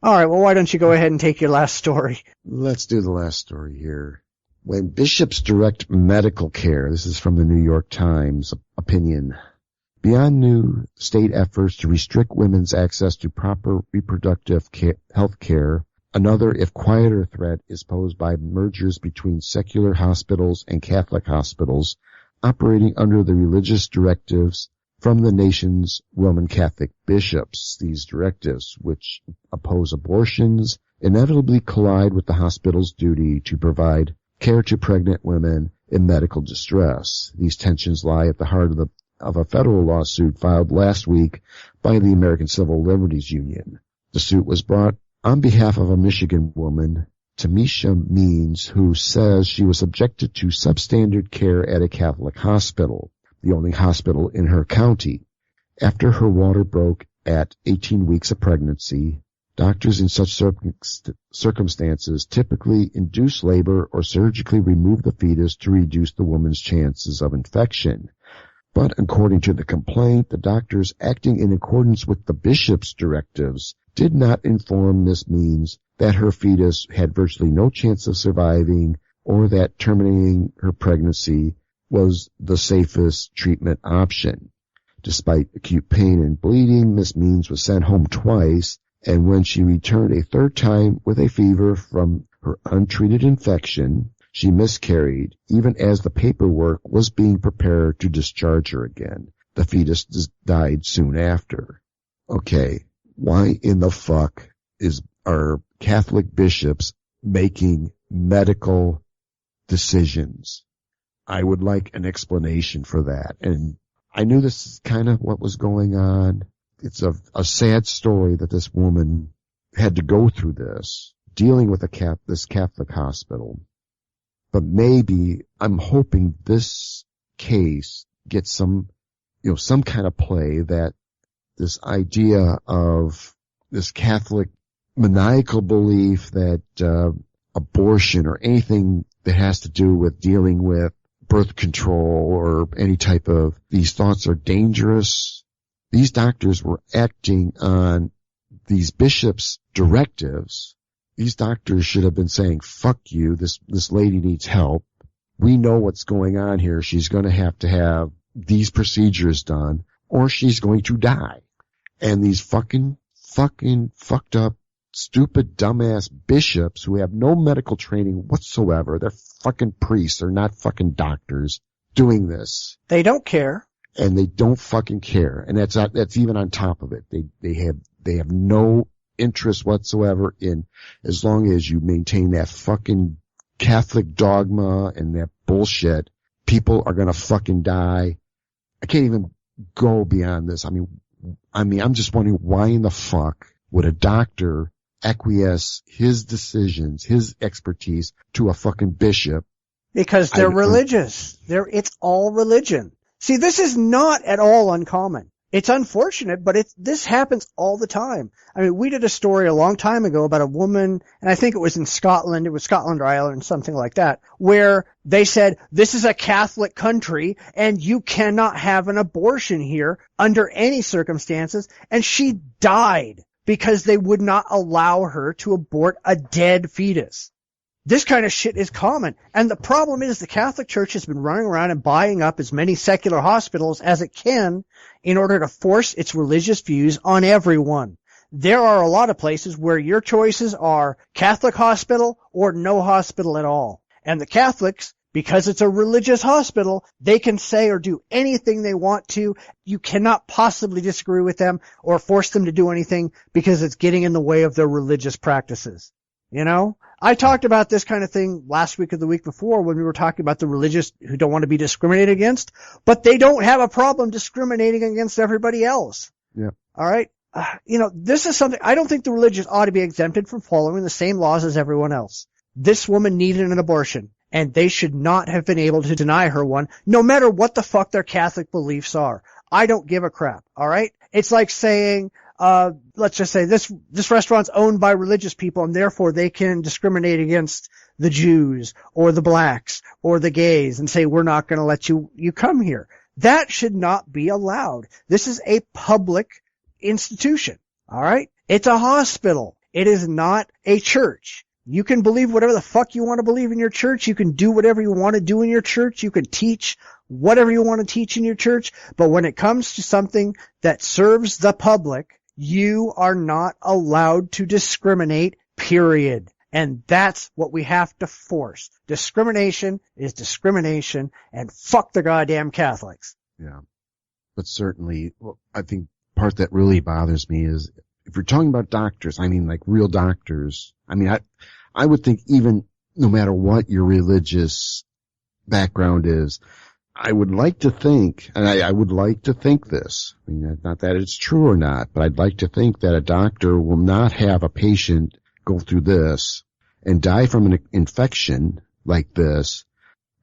B: All right, well, why don't you go ahead and take your last story?
C: Let's do the last story here. When bishops direct medical care, this is from the New York Times opinion, beyond new state efforts to restrict women's access to proper reproductive health care, another, if quieter threat is posed by mergers between secular hospitals and Catholic hospitals operating under the religious directives from the nation's Roman Catholic bishops. These directives, which oppose abortions, inevitably collide with the hospital's duty to provide care to pregnant women in medical distress. These tensions lie at the heart of a federal lawsuit filed last week by the American Civil Liberties Union. The suit was brought on behalf of a Michigan woman, Tamisha Means, who says she was subjected to substandard care at a Catholic hospital, the only hospital in her county. After her water broke at 18 weeks of pregnancy, doctors in such circumstances typically induce labor or surgically remove the fetus to reduce the woman's chances of infection. But according to the complaint, the doctors, acting in accordance with the bishop's directives, did not inform Miss Means that her fetus had virtually no chance of surviving or that terminating her pregnancy was the safest treatment option. Despite acute pain and bleeding, Miss Means was sent home twice, and when she returned a third time with a fever from her untreated infection, she miscarried, even as the paperwork was being prepared to discharge her again. The fetus died soon after. Okay, why in the fuck are Catholic bishops making medical decisions? I would like an explanation for that. And I knew this is kind of what was going on. It's a sad story that this woman had to go through this, dealing with this Catholic hospital. But maybe I'm hoping this case gets some kind of play, that this idea of this Catholic maniacal belief that abortion or anything that has to do with dealing with birth control or any type of these thoughts are dangerous. These doctors were acting on these bishops' directives. These doctors should have been saying, fuck you, this lady needs help. We know what's going on here. She's going to have these procedures done or she's going to die. And these fucking fucked up, stupid, dumbass bishops who have no medical training whatsoever. They're fucking priests. They're not fucking doctors doing this.
B: They don't care.
C: And they don't fucking care. And that's even on top of it. They have no interest whatsoever in, as long as you maintain that fucking Catholic dogma and that bullshit, people are gonna fucking die. I can't even go beyond this. I mean, I'm just wondering, why in the fuck would a doctor acquiesce his decisions, his expertise to a fucking bishop?
B: Because they're religious. It's all religion. See, this is not at all uncommon. It's unfortunate, but this happens all the time. I mean, we did a story a long time ago about a woman, and I think it was in Scotland, it was Scotland or Ireland, something like that, where they said, this is a Catholic country, and you cannot have an abortion here under any circumstances, and she died because they would not allow her to abort a dead fetus. This kind of shit is common. And the problem is the Catholic Church has been running around and buying up as many secular hospitals as it can in order to force its religious views on everyone. There are a lot of places where your choices are Catholic hospital or no hospital at all. And the Catholics, because it's a religious hospital, they can say or do anything they want to. You cannot possibly disagree with them or force them to do anything because it's getting in the way of their religious practices. You know? I talked about this kind of thing last week or the week before when we were talking about the religious who don't want to be discriminated against, but they don't have a problem discriminating against everybody else.
C: Yeah.
B: All right? This is something, I don't think the religious ought to be exempted from following the same laws as everyone else. This woman needed an abortion, and they should not have been able to deny her one, no matter what the fuck their Catholic beliefs are. I don't give a crap, all right? It's like saying, let's just say this restaurant's owned by religious people, and therefore they can discriminate against the Jews or the blacks or the gays and say, we're not going to let you come here. That should not be allowed. This is a public institution, all right? It's a hospital. It is not a church. You can believe whatever the fuck you want to believe in your church. You can do whatever you want to do in your church. You can teach whatever you want to teach in your church. But when it comes to something that serves the public, you are not allowed to discriminate, period. And that's what we have to force. Discrimination is discrimination, and fuck the goddamn Catholics.
C: Yeah. But certainly, I think part that really bothers me is if you're talking about doctors, I mean like real doctors, I would think even no matter what your religious background is, I would like to think, and I would like to think this, not that it's true or not, but I'd like to think that a doctor will not have a patient go through this and die from an infection like this,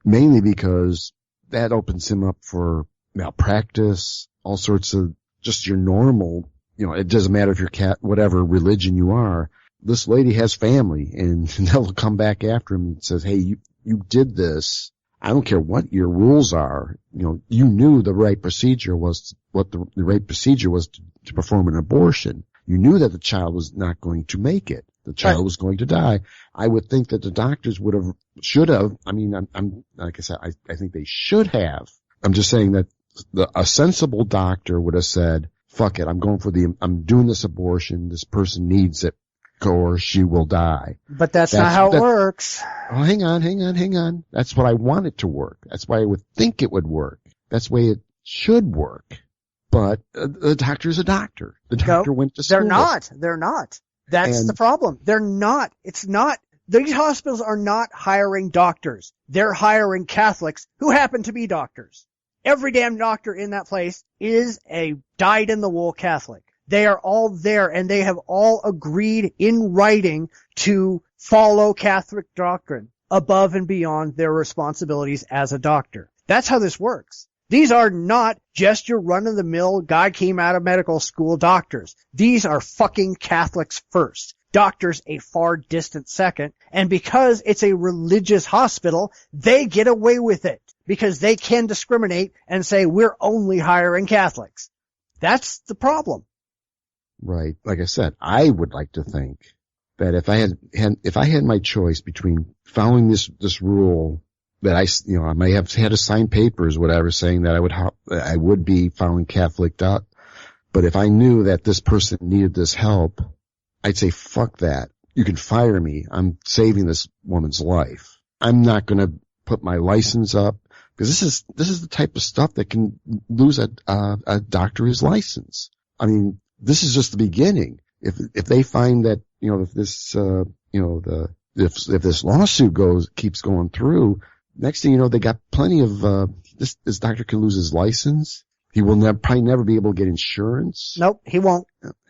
C: mainly because that opens him up for malpractice, all sorts of just your normal, it doesn't matter if you're whatever religion you are. This lady has family, and they'll come back after him and says, hey, you did this. I don't care what your rules are. You knew the right procedure was the right procedure was to perform an abortion. You knew that the child was not going to make it. The child was going to die. I would think that the doctors should have. I'm like I said, I think they should have. I'm just saying that a sensible doctor would have said, fuck it, I'm doing this abortion. This person needs it, or she will die.
B: But that's not how it works.
C: Oh, hang on. That's what I want it to work. That's why I would think it would work. That's the way it should work. But the doctor is a doctor. The doctor went to school.
B: They're not. That's the problem. They're not. It's not. These hospitals are not hiring doctors. They're hiring Catholics who happen to be doctors. Every damn doctor in that place is a dyed-in-the-wool Catholic. They are all there, and they have all agreed in writing to follow Catholic doctrine above and beyond their responsibilities as a doctor. That's how this works. These are not just your run-of-the-mill guy came out of medical school doctors. These are fucking Catholics first. Doctors a far distant second. And because it's a religious hospital, they get away with it. Because they can discriminate and say, we're only hiring Catholics. That's the problem.
C: Right. Like I said, I would like to think that if I had my choice between following this rule that I may have had to sign papers, whatever, saying that I would be following Catholic but if I knew that this person needed this help, I'd say, fuck that. You can fire me. I'm saving this woman's life. I'm not going to put my license up because this is the type of stuff that can lose a doctor his license. This is just the beginning. If they find that, if this lawsuit keeps going through, next thing you know, they got plenty of, this doctor can lose his license. He will probably never be able to get insurance.
B: Nope, he won't.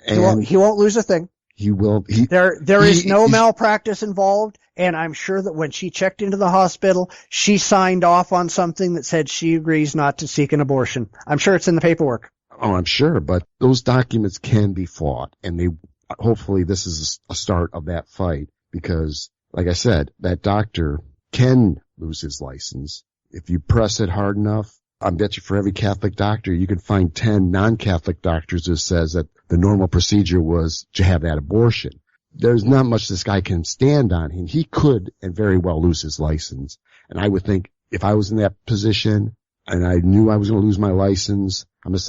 B: He won't lose a thing.
C: He will.
B: There is no malpractice involved, and I'm sure that when she checked into the hospital, she signed off on something that said she agrees not to seek an abortion. I'm sure it's in the paperwork.
C: Oh, I'm sure, but those documents can be fought, and hopefully this is a start of that fight, because, like I said, that doctor can lose his license. If you press it hard enough, I bet you for every Catholic doctor, you can find 10 non-Catholic doctors who says that the normal procedure was to have that abortion. There's not much this guy can stand on, and he could and very well lose his license. And I would think if I was in that position and I knew I was going to lose my license,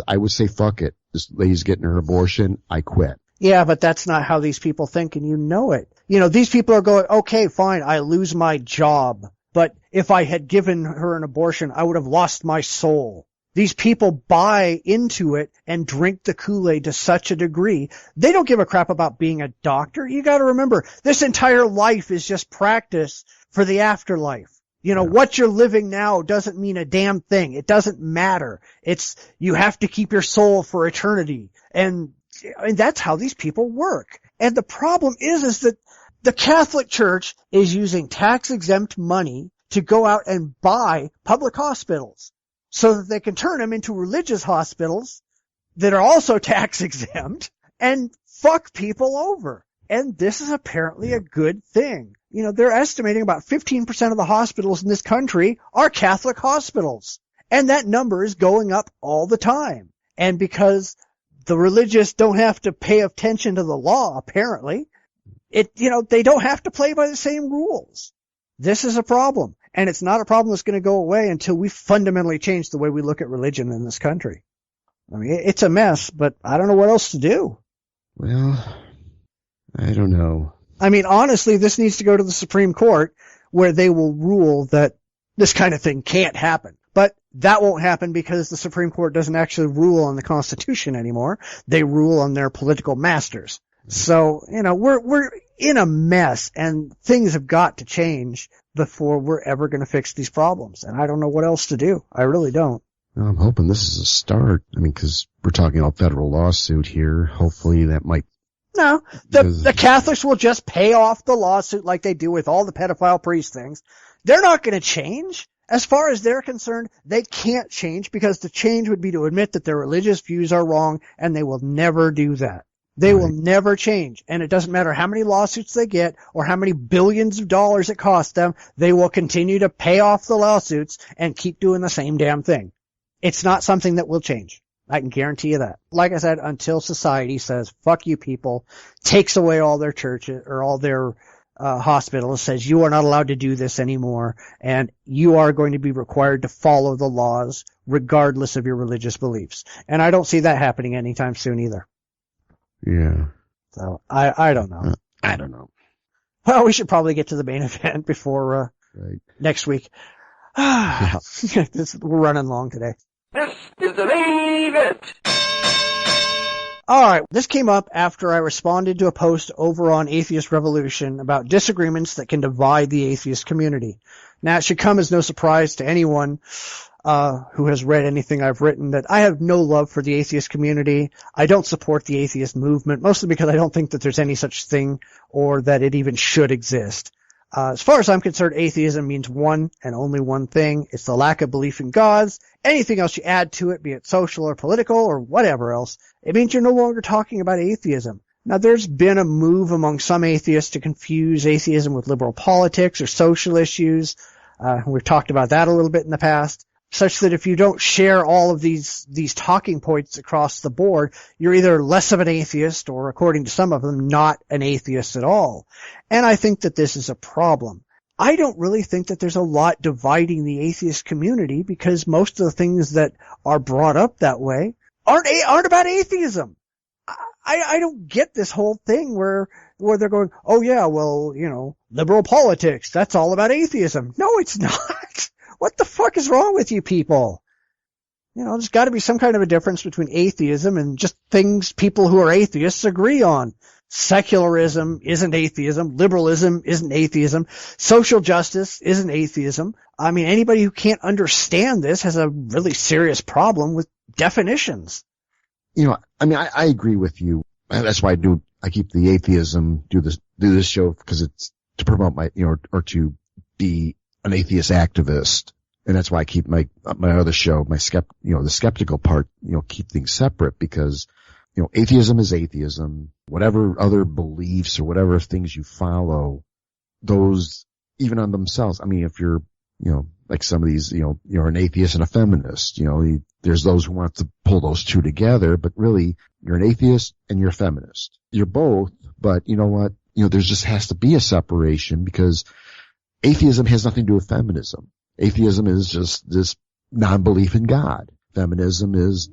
C: I would say, fuck it. This lady's getting her abortion. I quit.
B: Yeah, but that's not how these people think, and you know it. These people are going, okay, fine, I lose my job, but if I had given her an abortion, I would have lost my soul. These people buy into it and drink the Kool-Aid to such a degree. They don't give a crap about being a doctor. You got to remember, this entire life is just practice for the afterlife. You know, what you're living now doesn't mean a damn thing. It doesn't matter. You have to keep your soul for eternity. And that's how these people work. And the problem is that the Catholic Church is using tax-exempt money to go out and buy public hospitals so that they can turn them into religious hospitals that are also tax-exempt and fuck people over. And this is apparently a good thing. You know, they're estimating about 15% of the hospitals in this country are Catholic hospitals. And that number is going up all the time. And because the religious don't have to pay attention to the law, apparently, they don't have to play by the same rules. This is a problem. And it's not a problem that's going to go away until we fundamentally change the way we look at religion in this country. I mean, it's a mess, but I don't know what else to do.
C: Well, I don't know.
B: I mean, honestly, this needs to go to the Supreme Court where they will rule that this kind of thing can't happen. But that won't happen because the Supreme Court doesn't actually rule on the Constitution anymore. They rule on their political masters. So, we're in a mess and things have got to change before we're ever going to fix these problems. And I don't know what else to do. I really don't.
C: Well, I'm hoping this is a start. I mean, because we're talking about federal lawsuit here. Hopefully that might.
B: No, the Catholics will just pay off the lawsuit like they do with all the pedophile priest things. They're not going to change. As far as they're concerned, they can't change because the change would be to admit that their religious views are wrong, and they will never do that. They will never change. And it doesn't matter how many lawsuits they get or how many billions of dollars it costs them, they will continue to pay off the lawsuits and keep doing the same damn thing. It's not something that will change. I can guarantee you that. Like I said, until society says, fuck you people, takes away all their churches or all their hospitals, says you are not allowed to do this anymore, and you are going to be required to follow the laws regardless of your religious beliefs. And I don't see that happening anytime soon either.
C: Yeah.
B: So, I don't know.
C: I don't know.
B: Well, we should probably get to the main event before next week. We're running long today.
J: This is the main event.
B: All right. This came up after I responded to a post over on Atheist Revolution about disagreements that can divide the atheist community. Now, it should come as no surprise to anyone who has read anything I've written that I have no love for the atheist community. I don't support the atheist movement, mostly because I don't think that there's any such thing or that it even should exist. As far as I'm concerned, atheism means one and only one thing. It's the lack of belief in gods. Anything else you add to it, be it social or political or whatever else, it means you're no longer talking about atheism. Now, there's been a move among some atheists to confuse atheism with liberal politics or social issues. We've talked about that a little bit in the past, such that if you don't share all of these talking points across the board, you're either less of an atheist or, according to some of them, not an atheist at all. And I think that this is a problem. I don't really think that there's a lot dividing the atheist community because most of the things that are brought up that way aren't about atheism. I don't get this whole thing where they're going, oh yeah, well, liberal politics, that's all about atheism. No, it's not. What the fuck is wrong with you people? There's got to be some kind of a difference between atheism and just things people who are atheists agree on. Secularism isn't atheism. Liberalism isn't atheism. Social justice isn't atheism. I mean, anybody who can't understand this has a really serious problem with definitions.
C: I agree with you. That's why I keep the atheism, do this show because it's to promote or to be an atheist activist. And that's why I keep my other show, the skeptical part, keep things separate because, atheism is atheism. Whatever other beliefs or whatever things you follow, those, even on themselves, I mean, if you're, like some of these, you're an atheist and a feminist, there's those who want to pull those two together, but really, you're an atheist and you're a feminist. You're both, but you know what? There just has to be a separation because atheism has nothing to do with feminism. Atheism is just this non-belief in God. Feminism is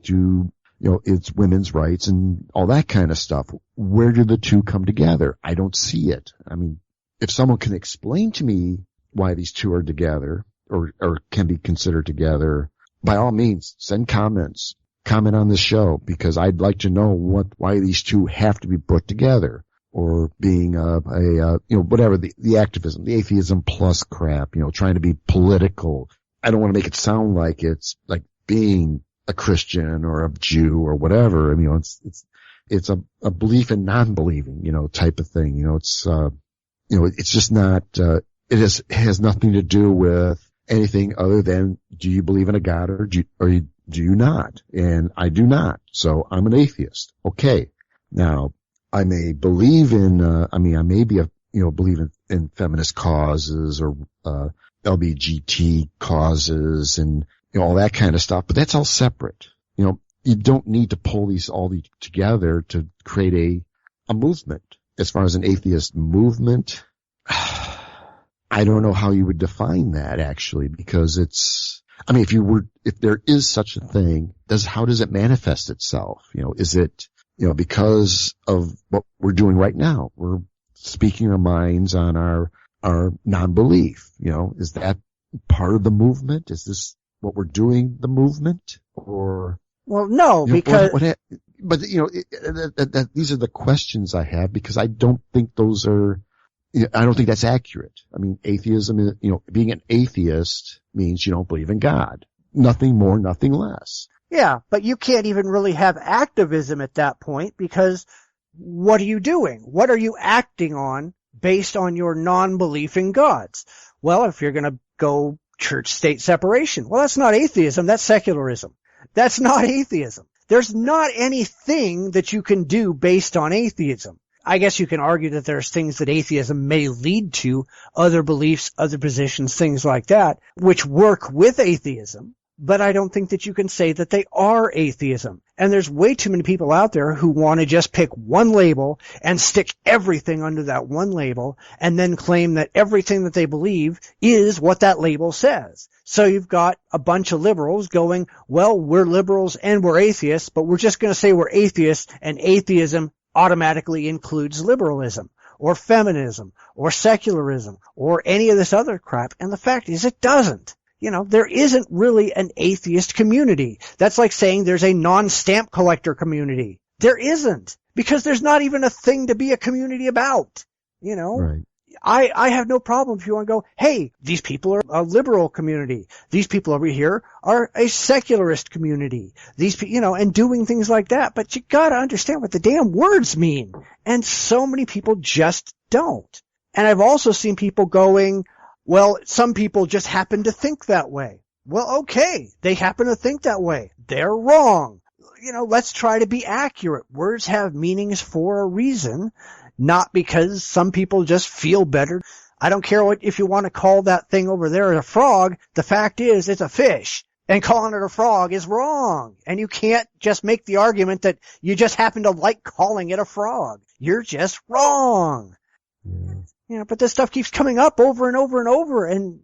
C: it's women's rights and all that kind of stuff. Where do the two come together? I don't see it. I mean, if someone can explain to me why these two are together or can be considered together, by all means, send comments. Comment on the show, because I'd like to know why these two have to be put together, or being whatever the activism, the atheism plus crap, trying to be political. I don't want to make it sound like it's like being a Christian or a Jew or whatever. I mean, it's a belief in non-believing, type of thing. It's just not, it has nothing to do with anything other than, do you believe in a God or do you not? And I do not. So I'm an atheist. Okay. Now, I may believe in, believe in feminist causes or, LGBT causes and, all that kind of stuff, but that's all separate. You don't need to pull all these together to create a movement. As far as an atheist movement, I don't know how you would define that actually, because if there is such a thing, how does it manifest itself? Is it, because of what we're doing right now? We're speaking our minds on our non-belief. Is that part of the movement? Is this what we're doing, the movement? Or,
B: well, no, because,
C: but these are the questions I have, because I don't think I don't think that's accurate. I mean, atheism is, being an atheist means you don't believe in God. Nothing more, nothing less.
B: Yeah, but you can't even really have activism at that point, because what are you doing? What are you acting on based on your non-belief in gods? Well, if you're going to go church-state separation, well, that's not atheism, that's secularism. That's not atheism. There's not anything that you can do based on atheism. I guess you can argue that there's things that atheism may lead to, other beliefs, other positions, things like that, which work with atheism, but I don't think that you can say that they are atheism. And there's way too many people out there who want to just pick one label and stick everything under that one label and then claim that everything that they believe is what that label says. So you've got a bunch of liberals going, well, we're liberals and we're atheists, but we're just going to say we're atheists, and atheism automatically includes liberalism or feminism or secularism or any of this other crap. And the fact is it doesn't. There isn't really an atheist community. That's like saying there's a non-stamp collector community. There isn't, because there's not even a thing to be a community about.
C: Right.
B: I have no problem if you want to go, hey, these people are a liberal community. These people over here are a secularist community. And doing things like that. But you gotta understand what the damn words mean. And so many people just don't. And I've also seen people going, well, some people just happen to think that way. Well, okay, they happen to think that way. They're wrong. Let's try to be accurate. Words have meanings for a reason, not because some people just feel better. I don't care if you want to call that thing over there a frog. The fact is, it's a fish. And calling it a frog is wrong. And you can't just make the argument that you just happen to like calling it a frog. You're just wrong. But this stuff keeps coming up over and over and over. And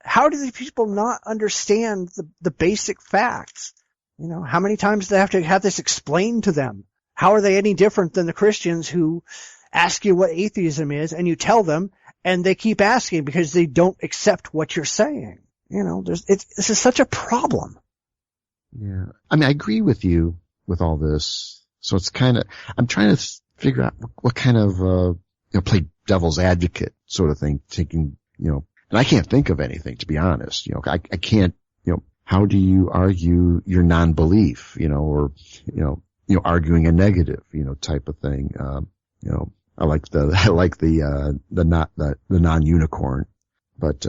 B: how do these people not understand the basic facts? How many times do they have to have this explained to them? How are they any different than the Christians who ask you what atheism is and you tell them and they keep asking because they don't accept what you're saying? This is such a problem.
C: Yeah. I mean, I agree with you with all this. So it's I'm trying to figure out what kind of, play devil's advocate sort of thing, taking, and I can't think of anything, to be honest. I can't, how do you argue your non-belief, or, arguing a negative, type of thing. I like the non-unicorn, but,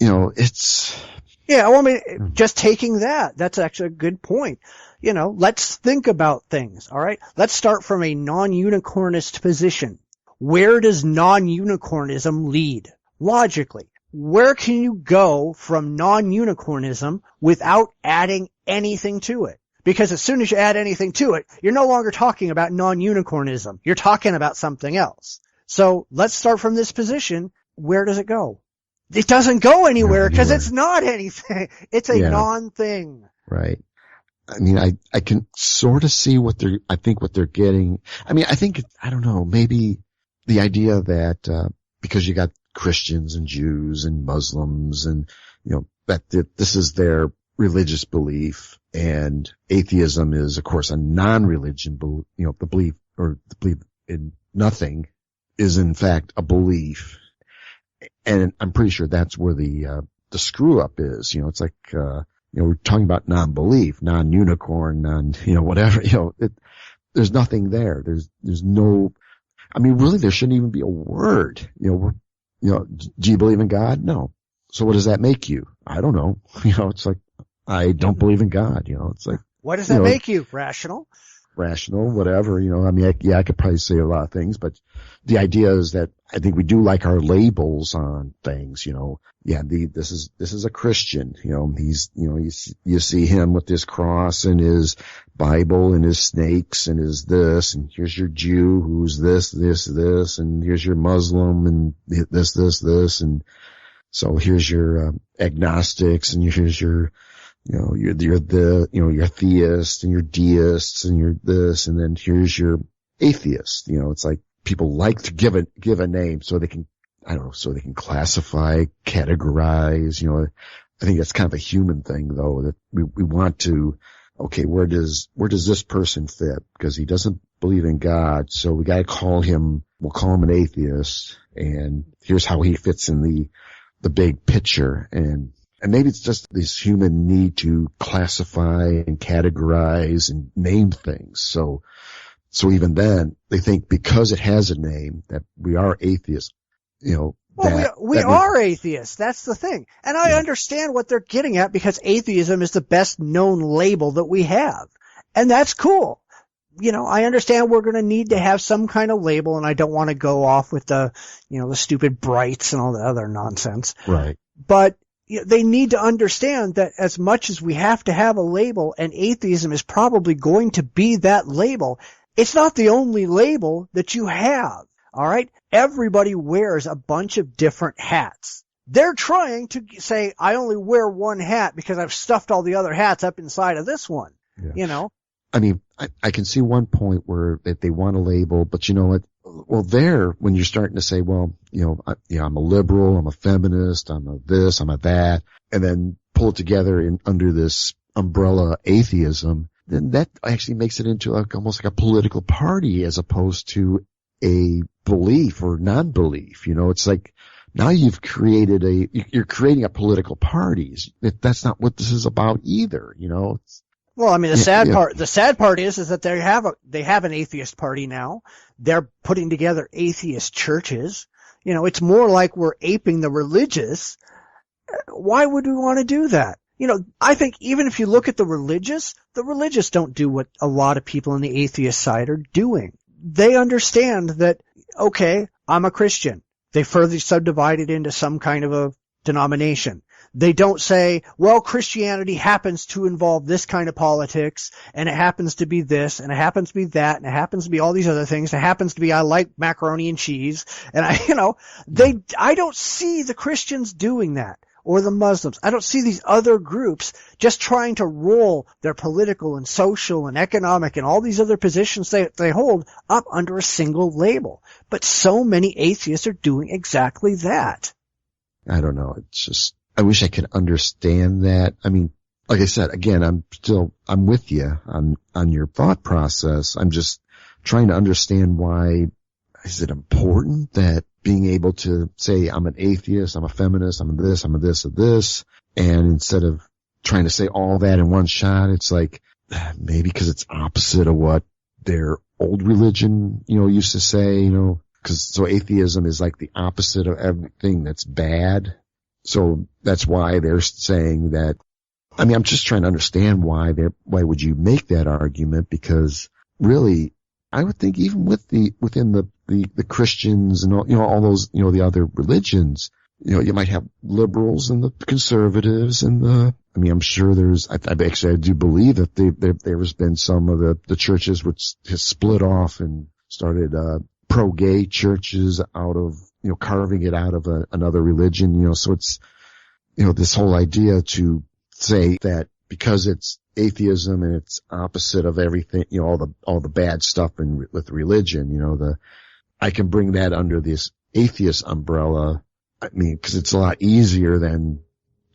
C: it's.
B: Yeah, well, I mean, just taking that's actually a good point. Let's think about things, all right? Let's start from a non-unicornist position. Where does non-unicornism lead? Logically, where can you go from non-unicornism without adding anything to it? Because as soon as you add anything to it, you're no longer talking about non-unicornism. You're talking about something else. So let's start from this position. Where does it go? It doesn't go anywhere because it's not anything. It's a non-thing.
C: Right. I mean, I can sort of see what they're getting. I mean, I don't know, maybe the idea that, because you got Christians and Jews and Muslims and, that this is their religious belief, and atheism is, of course, a non-religion belief, the belief in nothing is in fact a belief. And I'm pretty sure that's where the screw up is. It's like, we're talking about non-belief, non-unicorn, whatever, there's nothing there. There's no, really there shouldn't even be a word. Do you believe in God? No. So what does that make you? I don't know. It's like, I don't believe in God. It's like,
B: what does that make you? Rational,
C: whatever. I could probably say a lot of things, but the idea is that I think we do like our labels on things. This is a Christian. He's, you see him with his cross and his Bible and his snakes and his this, and here's your Jew who's this, and here's your Muslim and this, and so here's your agnostics, and here's your, you're theist and you're deists and you're this, and then here's your atheist. It's like people like to give a name so they can, so they can classify, categorize, I think that's kind of a human thing though, that we want to, okay, where does this person fit? Because he doesn't believe in God, so we'll call him an atheist, and here's how he fits in the big picture. And maybe it's just this human need to classify and categorize and name things. So even then, they think because it has a name that we are atheists,
B: we are atheists. That's the thing. And I understand what they're getting at, because atheism is the best known label that we have. And that's cool. I understand we're going to need to have some kind of label, and I don't want to go off with the stupid brights and all the other nonsense.
C: Right.
B: But they need to understand that as much as we have to have a label, and atheism is probably going to be that label, it's not the only label that you have. All right? Everybody wears a bunch of different hats. They're trying to say, I only wear one hat because I've stuffed all the other hats up inside of this one. Yeah.
C: I can see one point where that they want a label, but you know what? Well, when you're starting to say, I'm a liberal, I'm a feminist, I'm a this, I'm a that, and then pull it together under this umbrella atheism, then that actually makes it into almost like a political party as opposed to a belief or non-belief. It's like now you're creating a political party. That's not what this is about either.
B: Well, the sad part is that they have an atheist party now. They're putting together atheist churches. It's more like we're aping the religious. Why would we want to do that? I think even if you look at the religious don't do what a lot of people on the atheist side are doing. They understand that, okay, I'm a Christian. They further subdivide it into some kind of a denomination. They don't say, well, Christianity happens to involve this kind of politics, and it happens to be this, and it happens to be that, and it happens to be all these other things. It happens to be I like macaroni and cheese. And I don't see the Christians doing that, or the Muslims. I don't see these other groups just trying to roll their political and social and economic and all these other positions they hold up under a single label. But so many atheists are doing exactly that.
C: I don't know. It's just, I wish I could understand that. Like I said, again, I'm with you on your thought process. I'm just trying to understand why is it important that being able to say I'm an atheist, I'm a feminist, I'm a this, I'm a this, a this, and instead of trying to say all that in one shot, it's like maybe because it's opposite of what their old religion, used to say, so atheism is like the opposite of everything that's bad. So that's why they're saying that. I'm just trying to understand why would you make that argument? Because really, I would think even within the Christians and all those, the other religions, you might have liberals and the conservatives and I'm sure I do believe that there has been some of the churches which has split off and started, pro-gay churches out of, carving it out of another religion, so it's, this whole idea to say that because it's atheism and it's opposite of everything, all the bad stuff with religion, I can bring that under this atheist umbrella I mean, cause it's a lot easier than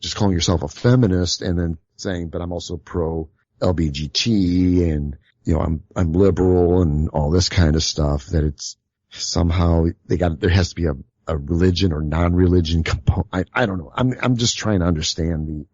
C: just calling yourself a feminist and then saying, but I'm also pro LBGT and, I'm liberal and all this kind of stuff, that it's somehow there has to be a religion or non-religion component. I don't know. I'm just trying to understand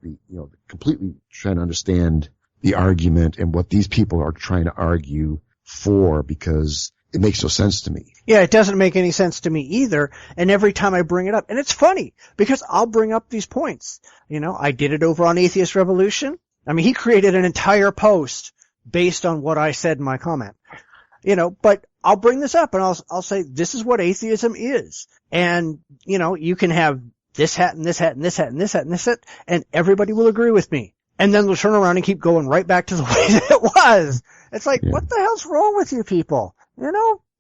C: completely trying to understand the argument and what these people are trying to argue for, because it makes no sense to me.
B: Yeah, it doesn't make any sense to me either. And every time I bring it up, and it's funny because I'll bring up these points. I did it over on Atheist Revolution. I mean, he created an entire post based on what I said in my comment. But I'll bring this up and I'll say, this is what atheism is. And, you can have this hat and this hat and this hat and this hat and this hat, and everybody will agree with me. And then they'll turn around and keep going right back to the way that it was. It's like, What the hell's wrong with you people?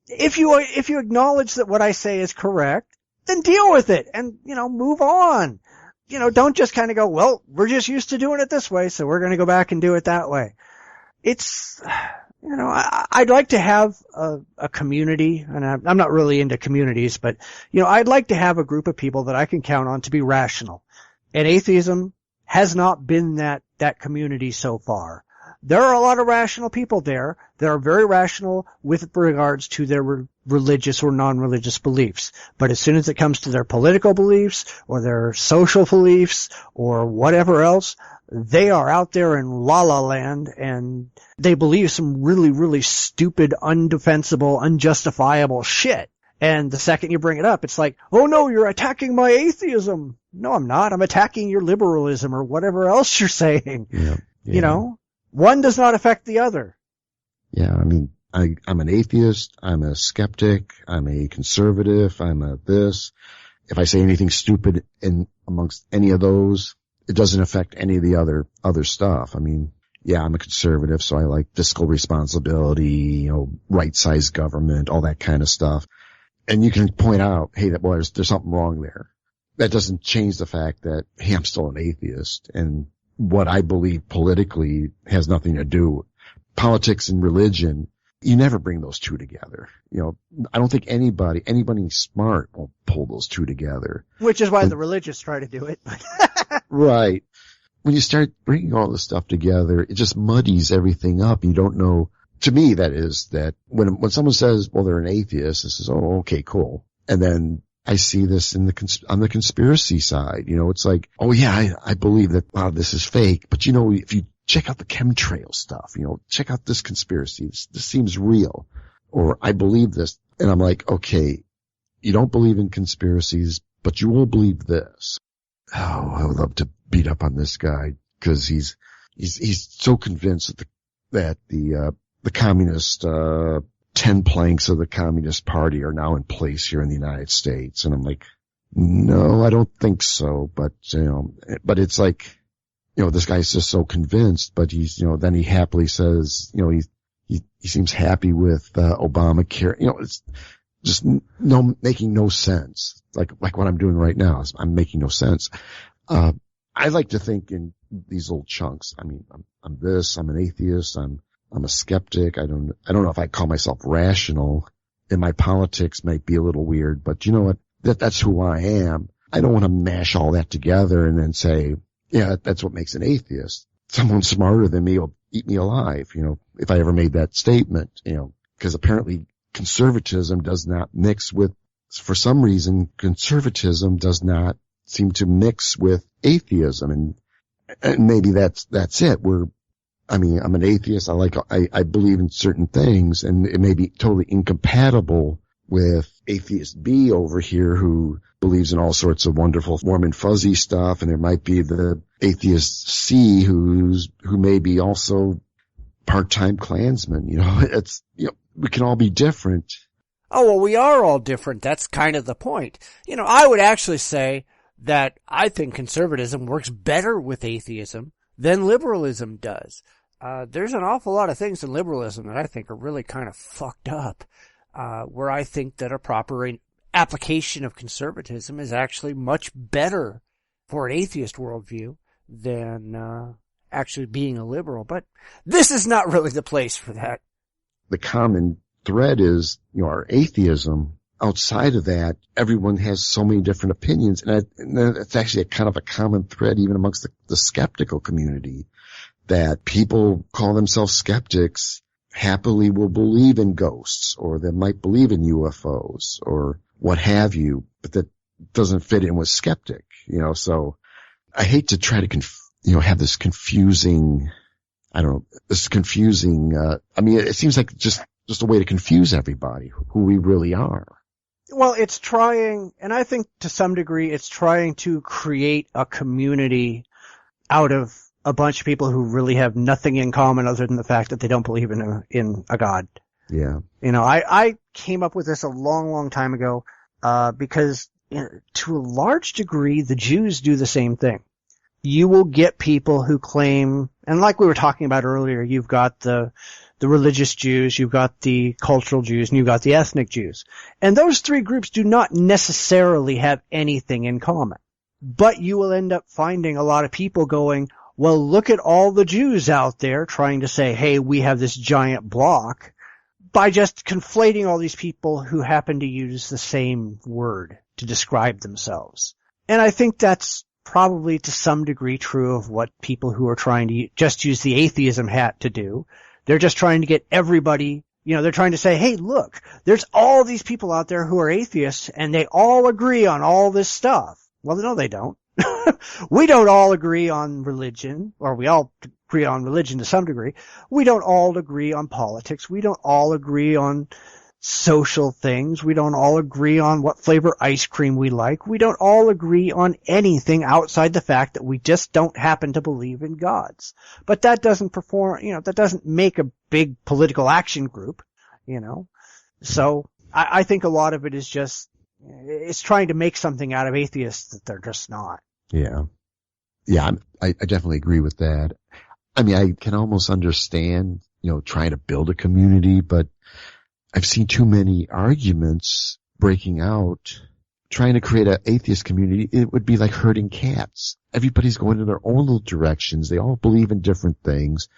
B: If you acknowledge that what I say is correct, then deal with it and, move on. Don't just kind of go, well, we're just used to doing it this way, so we're going to go back and do it that way. It's, I'd like to have a community, and I'm not really into communities, but, I'd like to have a group of people that I can count on to be rational. And atheism has not been that community so far. There are a lot of rational people there that are very rational with regards to their religious or non-religious beliefs. But as soon as it comes to their political beliefs or their social beliefs or whatever else, they are out there in la la land and they believe some really, really stupid, undefensible, unjustifiable shit. And the second you bring it up, it's like, oh no, you're attacking my atheism. No, I'm not. I'm attacking your liberalism or whatever else you're saying.
C: Yeah.
B: One does not affect the other.
C: Yeah, I mean, I'm an atheist, I'm a skeptic, I'm a conservative, I'm a this. If I say anything stupid amongst any of those, it doesn't affect any of the other stuff. I mean, yeah, I'm a conservative, so I like fiscal responsibility, right-sized government, all that kind of stuff. And you can point out, hey, there's something wrong there. That doesn't change the fact that, hey, I'm still an atheist, and what I believe politically has nothing to do. Politics and religion, you never bring those two together. I don't think anybody smart will pull those two together.
B: Which is why the religious try to do it.
C: Right. When you start bringing all this stuff together, it just muddies everything up. You don't know. To me, that is that when someone says, well, they're an atheist, this is, oh, okay, cool. And then I see this on the conspiracy side. It's like, oh yeah, I believe that, wow, this is fake. But if you check out the chemtrail stuff, check out this conspiracy. This seems real. Or I believe this. And I'm like, okay, you don't believe in conspiracies, but you will believe this. Oh, I would love to beat up on this guy because he's so convinced that the communist, 10 planks of the Communist Party are now in place here in the United States. And I'm like, no, I don't think so. But, but it's like, this guy's just so convinced, but then he happily says, he seems happy with, Obamacare. It's just making no sense. Like what I'm doing right now is I'm making no sense. I like to think in these little chunks. I mean, I'm this, I'm an atheist, I'm a skeptic. I don't know if I call myself rational, and my politics might be a little weird, but you know what? That's who I am. I don't want to mash all that together and then say, yeah, that's what makes an atheist. Someone smarter than me will eat me alive, if I ever made that statement, because apparently conservatism does not mix with, for some reason, conservatism does not seem to mix with atheism. And maybe that's it. I'm an atheist. I believe in certain things, and it may be totally incompatible with atheist B over here who believes in all sorts of wonderful warm and fuzzy stuff. And there might be the atheist C who may be also part-time Klansman. We can all be different.
B: Oh, well, we are all different. That's kind of the point. I would actually say that I think conservatism works better with atheism than liberalism does. There's an awful lot of things in liberalism that I think are really kind of fucked up, where I think that a proper application of conservatism is actually much better for an atheist worldview than actually being a liberal. But this is not really the place for that.
C: The common thread is, our atheism, outside of that, everyone has so many different opinions. And it's actually a kind of a common thread even amongst the skeptical community, that people call themselves skeptics happily will believe in ghosts, or they might believe in UFOs or what have you, but that doesn't fit in with skeptic, so I hate to try to have this confusing, it seems like just a way to confuse everybody who we really are.
B: Well, it's trying, and I think to some degree it's trying to create a community out of a bunch of people who really have nothing in common other than the fact that they don't believe in a God.
C: Yeah.
B: I came up with this a long, long time ago, because to a large degree, the Jews do the same thing. You will get people who claim, and like we were talking about earlier, you've got the religious Jews, you've got the cultural Jews, and you've got the ethnic Jews. And those three groups do not necessarily have anything in common. But you will end up finding a lot of people going, well, look at all the Jews out there trying to say, hey, we have this giant block, by just conflating all these people who happen to use the same word to describe themselves. And I think that's probably to some degree true of what people who are trying to just use the atheism hat to do. They're just trying to get everybody, they're trying to say, hey, look, there's all these people out there who are atheists and they all agree on all this stuff. Well, no, they don't. We don't all agree on religion, or we all agree on religion to some degree. We don't all agree on politics. We don't all agree on social things. We don't all agree on what flavor ice cream we like. We don't all agree on anything outside the fact that we just don't happen to believe in gods. But that doesn't that doesn't make a big political action group, So I think a lot of it is just, it's trying to make something out of atheists that they're just not.
C: Yeah. Yeah, I definitely agree with that. I mean, I can almost understand, trying to build a community, but I've seen too many arguments breaking out. Trying to create an atheist community, it would be like herding cats. Everybody's going in their own little directions. They all believe in different things.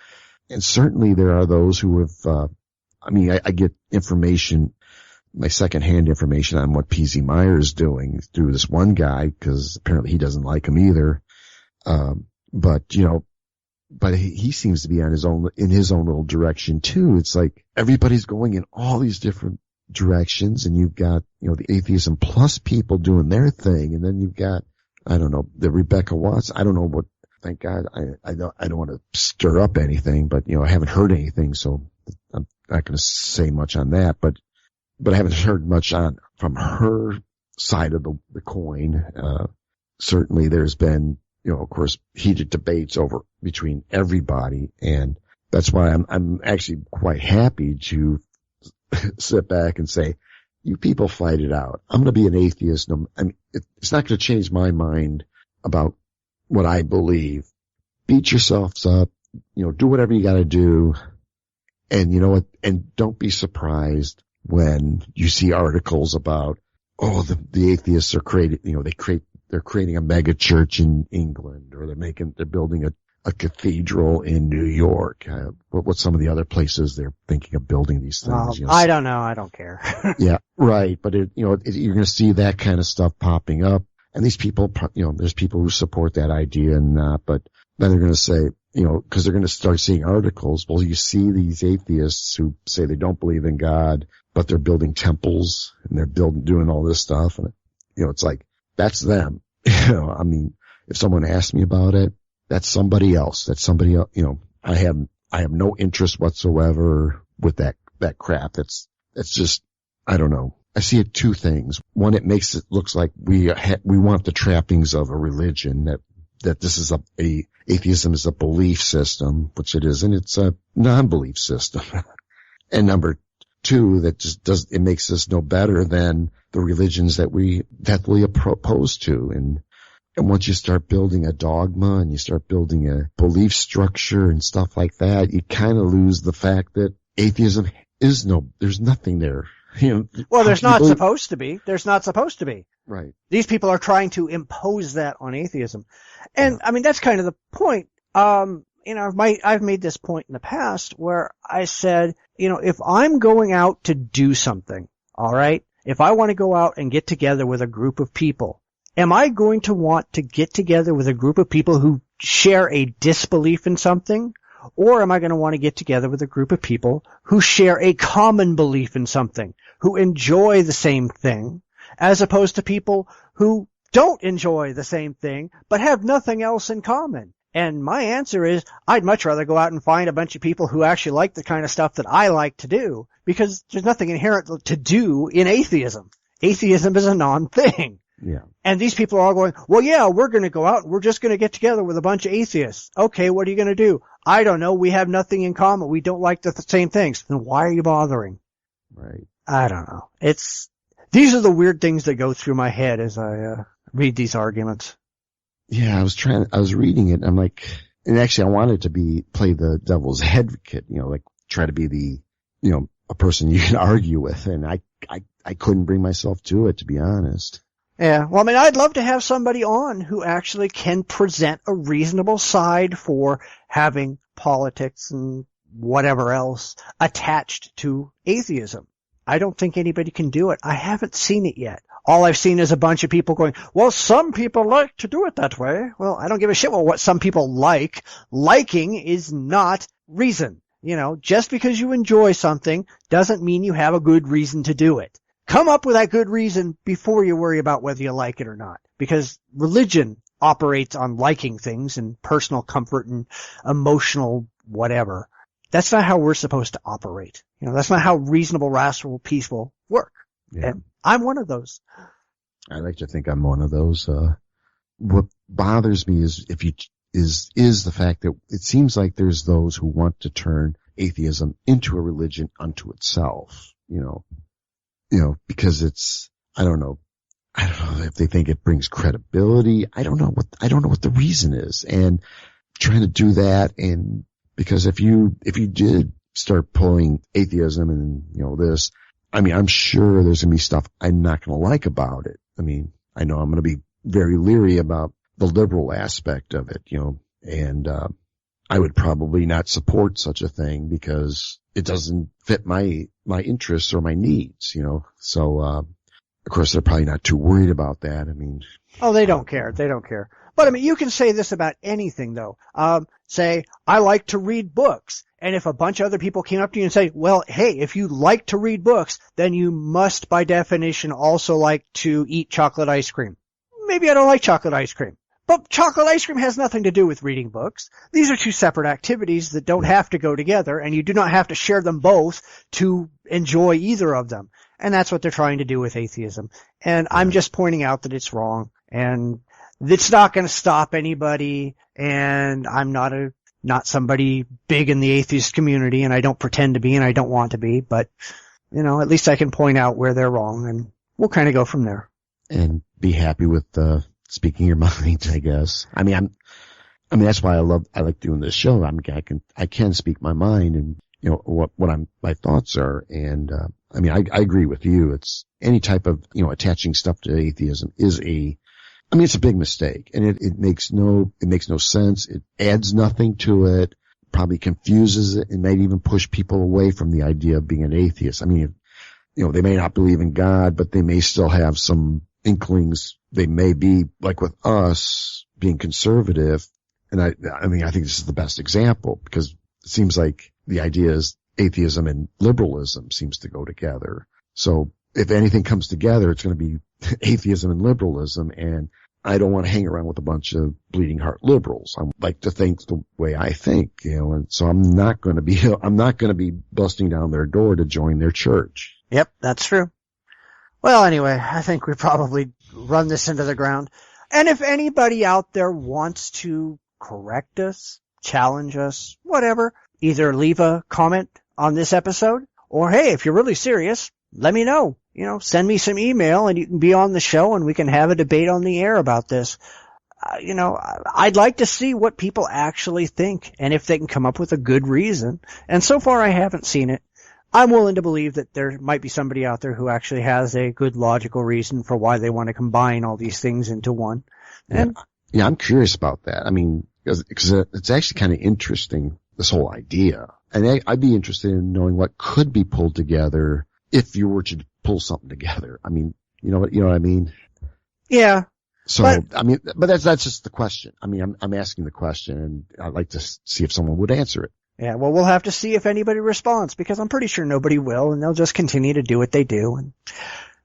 C: And certainly there are those who have, I get information, my secondhand information on what P.Z. Meyer is doing through this one guy, because apparently he doesn't like him either. But he seems to be in his own little direction too. It's like everybody's going in all these different directions, and you've got, the atheism plus people doing their thing, and then you've got, the Rebecca Watts. I don't know what, thank God, I don't want to stir up anything, but, I haven't heard anything, so I'm not going to say much on that, but I haven't heard much from her side of the coin. Certainly there's been, of course, heated debates between everybody, and that's why I'm actually quite happy to sit back and say, you people fight it out. I'm going to be an atheist. It's not going to change my mind about what I believe. Beat yourselves up, do whatever you got to do, and you know what? And don't be surprised when you see articles about, the atheists are they're creating a mega church in England, or they're building a cathedral in New York. What's some of the other places they're thinking of building these things?
B: I don't know. I don't care.
C: Yeah, right. But you're going to see that kind of stuff popping up, and these people, there's people who support that idea and not, but then they're going to say, because they're going to start seeing articles. Well, you see these atheists who say they don't believe in God, but they're building temples and they're doing all this stuff, and it's like, that's them. If someone asked me about it, that's somebody else. I have no interest whatsoever with that crap. That's just, I don't know. I see it two things. One, it makes it looks like we want the trappings of a religion, that this is atheism is a belief system, which it isn't. It's a non-belief system. And number two, it makes us no better than the religions that we deathly oppose to. And once you start building a dogma and you start building a belief structure and stuff like that, you kind of lose the fact that atheism there's nothing there.
B: Well, there's not supposed to be. There's not supposed to be.
C: Right.
B: These people are trying to impose that on atheism. And, that's kind of the point. I've made this point in the past where I said, if I'm going out to do something, all right, if I want to go out and get together with a group of people, am I going to want to get together with a group of people who share a disbelief in something? Or am I going to want to get together with a group of people who share a common belief in something, who enjoy the same thing, as opposed to people who don't enjoy the same thing, but have nothing else in common? And my answer is, I'd much rather go out and find a bunch of people who actually like the kind of stuff that I like to do, because there's nothing inherent to do in atheism. Atheism is a non-thing.
C: Yeah.
B: And these people are all going, well, yeah, we're going to go out and we're just going to get together with a bunch of atheists. Okay, what are you going to do? I don't know. We have nothing in common. We don't like the same things. Then why are you bothering?
C: Right.
B: I don't know. These are the weird things that go through my head as I read these arguments.
C: Yeah, I was reading it. I'm like, and actually I wanted to play the devil's advocate, like try to be the, a person you can argue with. And I couldn't bring myself to it, to be honest.
B: Yeah, well, I mean, I'd love to have somebody on who actually can present a reasonable side for having politics and whatever else attached to atheism. I don't think anybody can do it. I haven't seen it yet. All I've seen is a bunch of people going, well, some people like to do it that way. Well, I don't give a shit what some people like. Liking is not reason. Just because you enjoy something doesn't mean you have a good reason to do it. Come up with that good reason before you worry about whether you like it or not. Because religion operates on liking things and personal comfort and emotional whatever. That's not how we're supposed to operate. That's not how reasonable, rational, peaceful work.
C: Yeah.
B: And I'm one of those.
C: I like to think I'm one of those. What bothers me is is the fact that it seems like there's those who want to turn atheism into a religion unto itself. Because it's, I don't know if they think it brings credibility. I don't know what the reason is. And trying to do that, and because if you did start pulling atheism and, this, I mean, I'm sure there's going to be stuff I'm not going to like about it. I mean, I know I'm going to be very leery about the liberal aspect of it, and, I would probably not support such a thing because it doesn't fit my interests or my needs, So, of course, they're probably not too worried about that. I mean.
B: Oh, they don't care. They don't care. But I mean, you can say this about anything though. Say, I like to read books. And if a bunch of other people came up to you and say, well, hey, if you like to read books, then you must by definition also like to eat chocolate ice cream. Maybe I don't like chocolate ice cream. But chocolate ice cream has nothing to do with reading books. These are two separate activities that don't have to go together, and you do not have to share them both to enjoy either of them. And that's what they're trying to do with atheism. And I'm just pointing out that it's wrong, and it's not going to stop anybody, and I'm not somebody big in the atheist community, and I don't pretend to be, and I don't want to be, but, at least I can point out where they're wrong, and we'll kind of go from there.
C: And be happy with speaking your mind, I guess. I mean, that's why I like doing this show. I can speak my mind and, what my thoughts are. And, I agree with you. It's any type of, attaching stuff to atheism is it's a big mistake, and it makes no sense. It adds nothing to it, probably confuses it, and might even push people away from the idea of being an atheist. I mean, they may not believe in God, but they may still have some inklings. They may be, like with us, being conservative. And I think this is the best example, because it seems like the idea is atheism and liberalism seems to go together. So if anything comes together, it's going to be atheism and liberalism. And I don't want to hang around with a bunch of bleeding heart liberals. I like to think the way I think, and so I'm not going to be busting down their door to join their church.
B: Yep, that's true. Well, anyway, I think we probably run this into the ground. And if anybody out there wants to correct us, challenge us, whatever, either leave a comment on this episode, or hey, if you're really serious, let me know. Send me some email and you can be on the show and we can have a debate on the air about this. I'd like to see what people actually think and if they can come up with a good reason. And so far I haven't seen it. I'm willing to believe that there might be somebody out there who actually has a good logical reason for why they want to combine all these things into one. And
C: yeah, I'm curious about that. I mean, because it's actually kind of interesting, this whole idea. And I'd be interested in knowing what could be pulled together if you were to pull something together. I mean, you know what I mean?
B: Yeah.
C: So, but that's just the question. I mean, I'm asking the question, and I'd like to see if someone would answer it.
B: Yeah, well, we'll have to see if anybody responds, because I'm pretty sure nobody will, and they'll just continue to do what they do. And,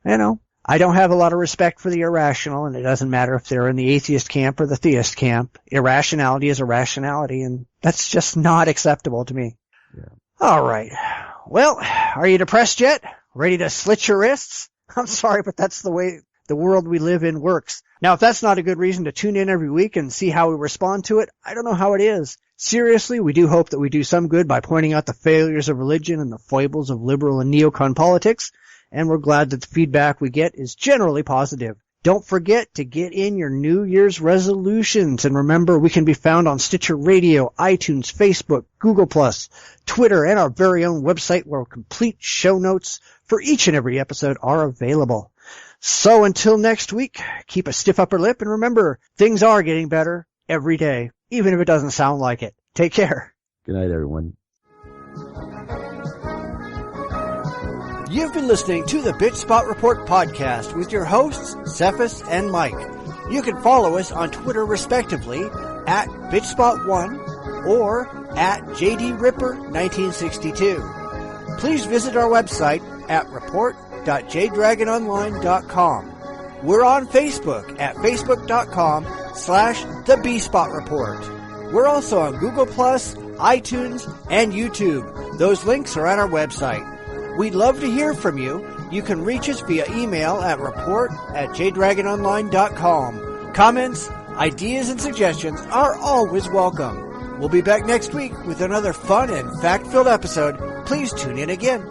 B: you know, I don't have a lot of respect for the irrational, and it doesn't matter if they're in the atheist camp or the theist camp. Irrationality is irrationality, and that's just not acceptable to me.
C: Yeah.
B: All right. Well, are you depressed yet? Ready to slit your wrists? I'm sorry, but that's the way the world we live in works. Now, if that's not a good reason to tune in every week and see how we respond to it, I don't know how it is. Seriously, we do hope that we do some good by pointing out the failures of religion and the foibles of liberal and neocon politics, and we're glad that the feedback we get is generally positive. Don't forget to get in your New Year's resolutions, and remember, we can be found on Stitcher Radio, iTunes, Facebook, Google+, Twitter, and our very own website where complete show notes for each and every episode are available. So until next week, keep a stiff upper lip, and remember, things are getting better every day, even if it doesn't sound like it. Take care.
C: Good night, everyone.
B: You've been listening to the Bitchspot Report podcast with your hosts, Cephas and Mike. You can follow us on Twitter respectively at Bitchspot1 or at JDRipper1962. Please visit our website at report.jdragononline.com. We're on Facebook at facebook.com/The Bitchspot Report. We're also on Google+, iTunes, and YouTube. Those links are at our website. We'd love to hear from you. You can reach us via email at report@jdragononline.com. Comments, ideas, and suggestions are always welcome. We'll be back next week with another fun and fact-filled episode. Please tune in again.